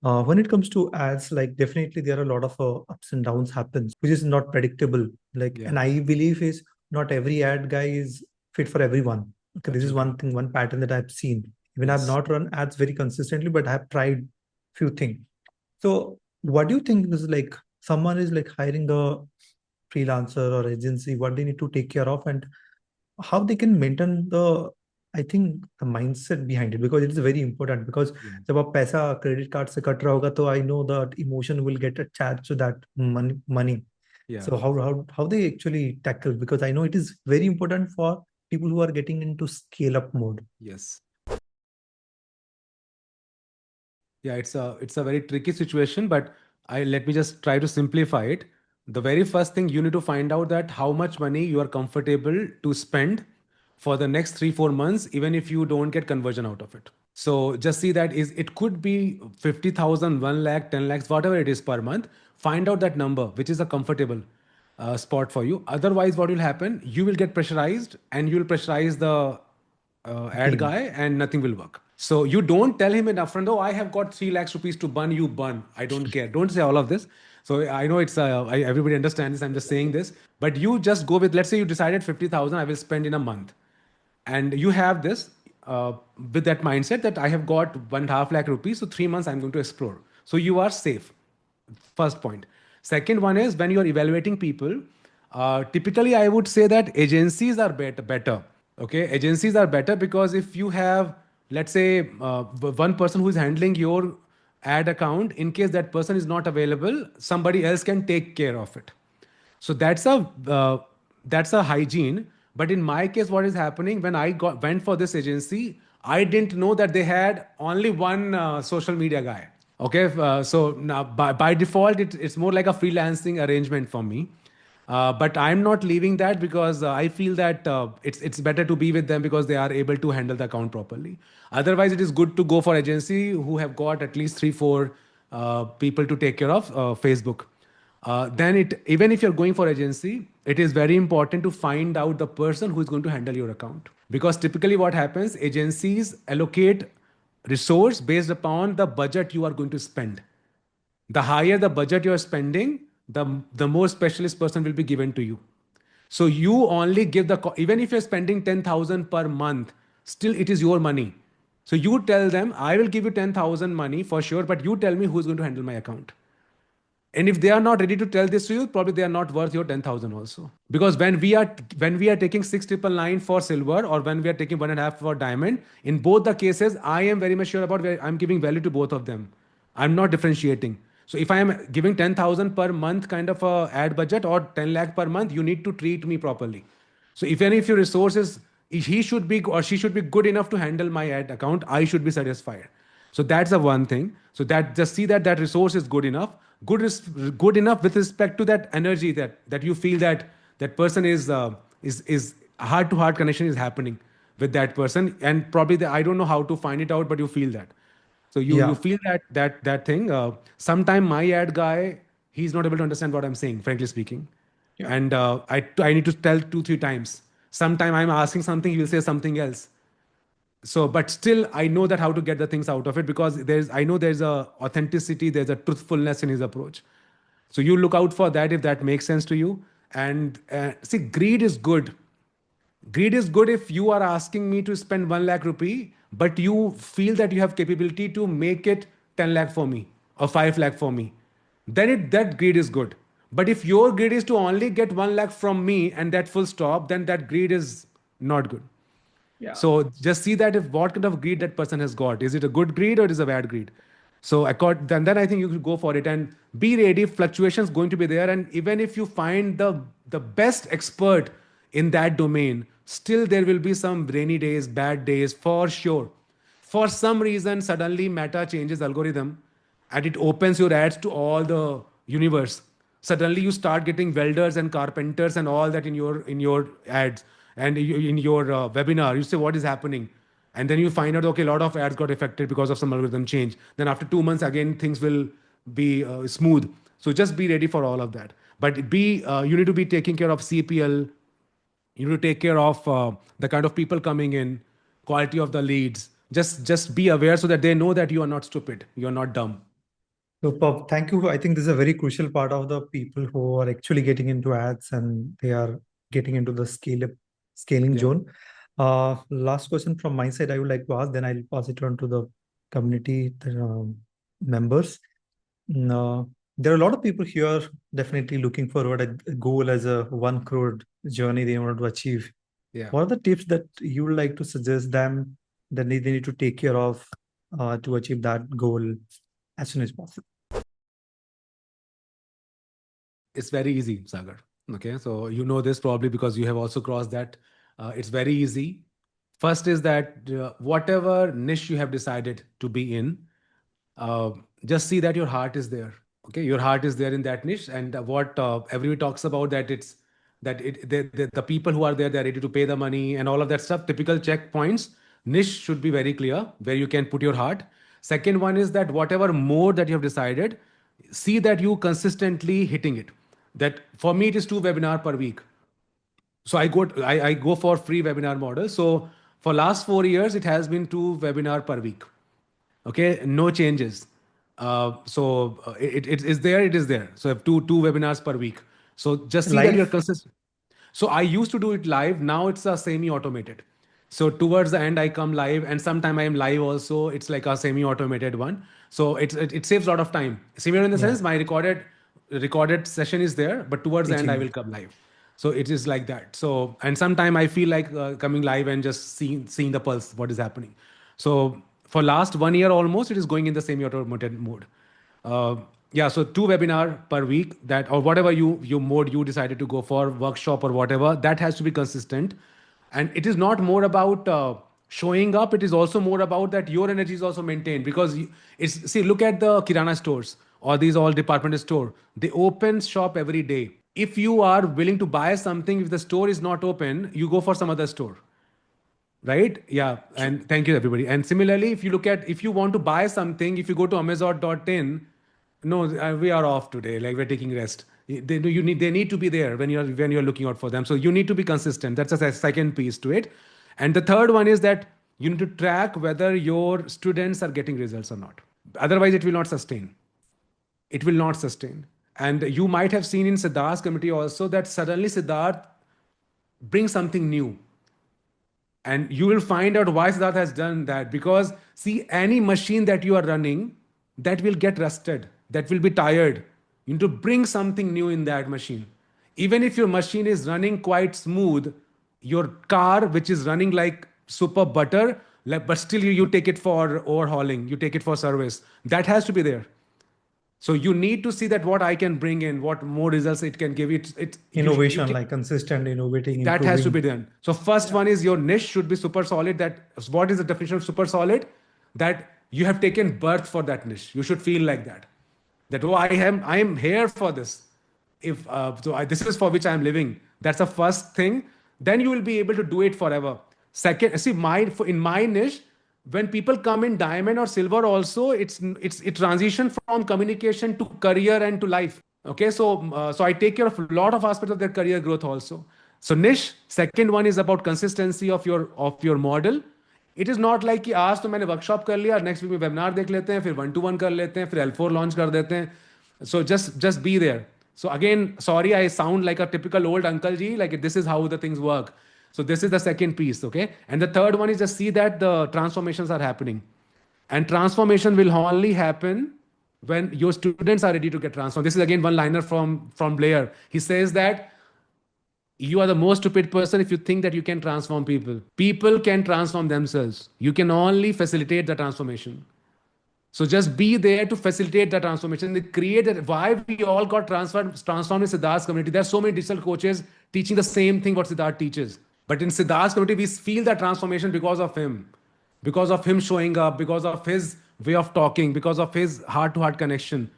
When it comes to ads, like definitely there are a lot of ups and downs happens, which is not predictable. Like, Yeah, and I believe is not every ad guy is fit for everyone. Okay, this is absolutely. one thing, one pattern that I've seen. Even I've Yes. not run ads very consistently, but I've tried few things. So, what do you think is like someone is like hiring a freelancer or agency? What they need to take care of, and how they can maintain the, I think the mindset behind it, because it is very important. Because Yeah. जब आप पैसा credit card से cut रहा होगा तो I know that emotion will get attached to that money. Yeah. So how they actually tackle, because I know it is very important for people who are getting into scale up mode. Yes. Yeah, it's a very tricky situation, but I let me just try to simplify it. The very first thing you need to find out that how much money you are comfortable to spend for the next 3-4 months, even if you don't get conversion out of it. So just see that is it could be 50,000, 1 lakh, 10 lakhs, whatever it is per month. Find out that number, which is a comfortable. spot for you. Otherwise, what will happen? You will get pressurized, and you will pressurize the ad Team. guy, and nothing will work. So you don't tell him in upfront, oh, I have got 3 lakhs rupees to burn, you burn. I don't care. Don't say all of this. So I know it's everybody understands this. I'm just saying this, but you just go with. Let's say you decided 50,000 I will spend in a month, and you have this uh, with that mindset that I have got 1.5 lakh rupees, so 3 months I'm going to explore. So you are safe. First point. Second one is when you are evaluating people. Typically, I would say that agencies are better. Okay, agencies are better because if you have, let's say, one person who is handling your ad account, in case that person is not available, somebody else can take care of it. So that's a hygiene. But in my case, what is happening when I went for this agency, I didn't know that they had only one social media guy. Okay, so now by default, it's more like a freelancing arrangement for me. But I'm not leaving that because I feel that it's better to be with them because they are able to handle the account properly. Otherwise, it is good to go for agency who have got at least 3-4 people to take care of Facebook. Then even if you're going for agency, it is very important to find out the person who is going to handle your account, because typically what happens, agencies allocate resource based upon the budget you are going to spend. The higher the budget you are spending, the more specialist person will be given to you. So you only give even if you're spending 10,000 per month, still it is your money. So you tell them, I will give you 10,000 money for sure, but you tell me who's going to handle my account. And if they are not ready to tell this to you, probably they are not worth your 10,000 also. Because when we are taking 6,999 for silver, or when we are taking 1.5 for diamond, in both the cases, I am very much sure about where I'm giving value to both of them. I'm not differentiating. So if I am giving 10,000 per month kind of a ad budget, or 10 lakh per month, you need to treat me properly. So if any of your resources, he should be or she should be good enough to handle my ad account, I should be satisfied. So that's the one thing. So that just see that that resource is good enough. Good enough with respect to that energy that you feel that that person is heart to heart connection is happening with that person, and probably I don't know how to find it out, but you feel that. So you Yeah. feel that thing. Sometime my ad guy, he's not able to understand what I'm saying, frankly speaking, Yeah. and I need to tell 2-3 times. Sometime I'm asking something, he will say something else. So but still I know that how to get the things out of it, because there's a authenticity, there's a truthfulness in his approach. So you look out for that if that makes sense to you. And see, greed is good if you are asking me to spend 1 lakh rupee, but you feel that you have capability to make it 10 lakh for me or 5 lakh for me. Then that greed is good. But if your greed is to only get 1 lakh from me and that full stop, then that greed is not good. Yeah. So just see that if what kind of greed that person has got. Is it a good greed or is it a bad greed? So then I think you could go for it and be ready. Fluctuations going to be there, and even if you find the best expert in that domain, still there will be some rainy days, bad days for sure. For some reason, suddenly Meta changes algorithm, and it opens your ads to all the universe. Suddenly you start getting welders and carpenters and all that in your ads, and in your webinar. You say, what is happening? And then you find out, okay, a lot of ads got affected because of some algorithm change. Then after 2 months again, things will be smooth. So just be ready for all of that. But you need to be taking care of CPL. You need to take care of the kind of people coming in, quality of the leads. Just be aware so that they know that you are not stupid, you are not dumb. Superb. Thank you. I think this is a very crucial part of the people who are actually getting into ads and they are getting into the scaling Yeah. zone. Last question from my side, I would like to ask, then I'll pass it on to the community members. No, there are a lot of people here definitely looking forward a goal as a 1 crore journey they want to achieve. Yeah. What are the tips that you would like to suggest them that they need to take care of to achieve that goal as soon as possible? It's very easy, Sagar. Okay, so you know this probably because you have also crossed that. It's very easy. First is that whatever niche you have decided to be in, uh, just see that your heart is there. Okay, your heart is there in that niche, and what everybody talks about, that it's that the people who are there, they're ready to pay the money and all of that stuff. Typical checkpoints. Niche should be very clear where you can put your heart. Second one is that whatever mode that you have decided, see that you consistently hitting it. that for me, it is 2 webinar per week. So I go for free webinar model. So for last 4 years, it has been 2 webinar per week. Okay, no changes. It is there. It is there. So I have two webinars per week. So just see that you're Live? consistent. So I used to do it live. Now it's a semi-automated. So towards the end, I come live, and sometime I am live also. It's like a semi-automated one. So it saves a lot of time. Similar in the Yeah. sense, my recorded session is there, but towards the end, I will Teaching. come live. So it is like that. So and sometime I feel like coming live and just seeing the pulse, what is happening. So for last 1 year almost, it is going in the semi-automated mode. Uh, yeah, so 2 webinar per week, that or whatever you mode you decided to go for, workshop or whatever, that has to be consistent. And it is not more about showing up. It is also more about that your energy is also maintained, because it's, see, look at the kirana stores or these all department store. They open shop every day. If you are willing to buy something, if the store is not open, you go for some other store, right? Yeah. And thank you, everybody. And similarly, if you want to buy something, if you go to amazon.in, no, we are off today, like we're taking rest. They need to be there when you're looking out for them. So you need to be consistent. That's a second piece to it. And the third one is that you need to track whether your students are getting results or not. Otherwise, it will not sustain. It will not sustain. And you might have seen in Siddharth's committee also that suddenly Siddharth brings something new. And you will find out why Siddharth has done that. Because, see, any machine that you are running, that will get rusted, that will be tired. You need to bring something new in that machine. Even if your machine is running quite smooth, your car, which is running like super butter, but still you take it for overhauling, you take it for service, that has to be there. So you need to see that what I can bring in, what more results it can give. Innovation, like consistent, innovating, That has to be improving. done. So first one is your niche should be super solid. That what is the definition of super solid? That you have taken birth for that niche. You should feel like that. That, oh, I am here for this. If this is for which I am living. That's the first thing. Then you will be able to do it forever. Second, see, in my niche, when people come in diamond or silver, also it transition from communication to career and to life. Okay, so I take care of a lot of aspects of their career growth also. So niche, second one is about consistency of your model. It is not like कि आज तो मैंने workshop कर लिया, next week में webinar देख लेते हैं, फिर 1-to-1 कर लेते हैं, फिर L4 लॉन्च कर देते हैं. So just be there. So again, sorry, I sound like a typical old uncle ji, like this is how the things work. So this is the second piece, okay? And the third one is just see that the transformations are happening. And transformation will only happen when your students are ready to get transformed. This is again one liner from Blair. He says that you are the most stupid person if you think that you can transform people. People can transform themselves. You can only facilitate the transformation. So just be there to facilitate the transformation. They create that. Why we all got transformed in Siddharth's community. There are so many digital coaches teaching the same thing what Siddharth teaches. But in Siddharth's community, we feel that transformation because of him showing up, because of his way of talking, because of his heart-to-heart connection.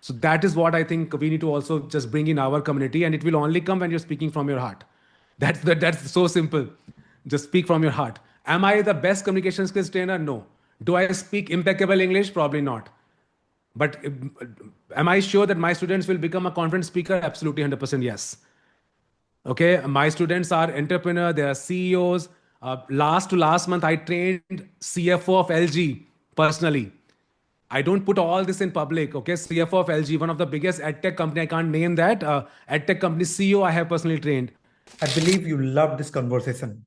So that is what I think we need to also just bring in our community, and it will only come when you're speaking from your heart. That's so simple. Just speak from your heart. Am I the best communication skills trainer? No. Do I speak impeccable English? Probably not. But am I sure that my students will become a confident speaker? Absolutely 100% yes. Okay, my students are entrepreneur, they are CEOs. Last month, I trained CFO of LG personally. I don't put all this in public. Okay, CFO of LG, one of the biggest edtech company. I can't name that. Edtech company CEO I have personally trained. I believe you loved this conversation.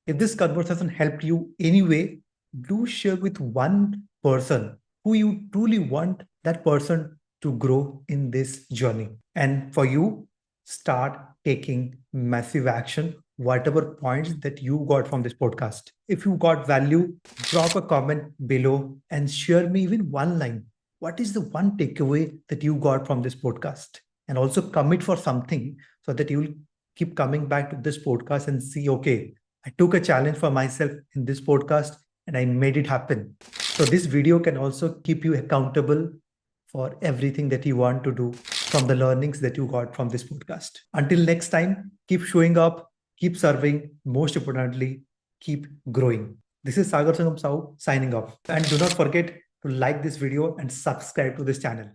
If this conversation helped you anyway, do share with one person who you truly want that person to grow in this journey. And for you, start taking massive action, whatever points that you got from this podcast. If you got value, drop a comment below and share me even one line. What is the one takeaway that you got from this podcast? And also commit for something so that you will keep coming back to this podcast and see, okay, I took a challenge for myself in this podcast and I made it happen. So this video can also keep you accountable for everything that you want to do from the learnings that you got from this podcast. Until next time, keep showing up, keep serving, most importantly, keep growing. This is Sagar Sangam Sahu signing off. And do not forget to like this video and subscribe to this channel.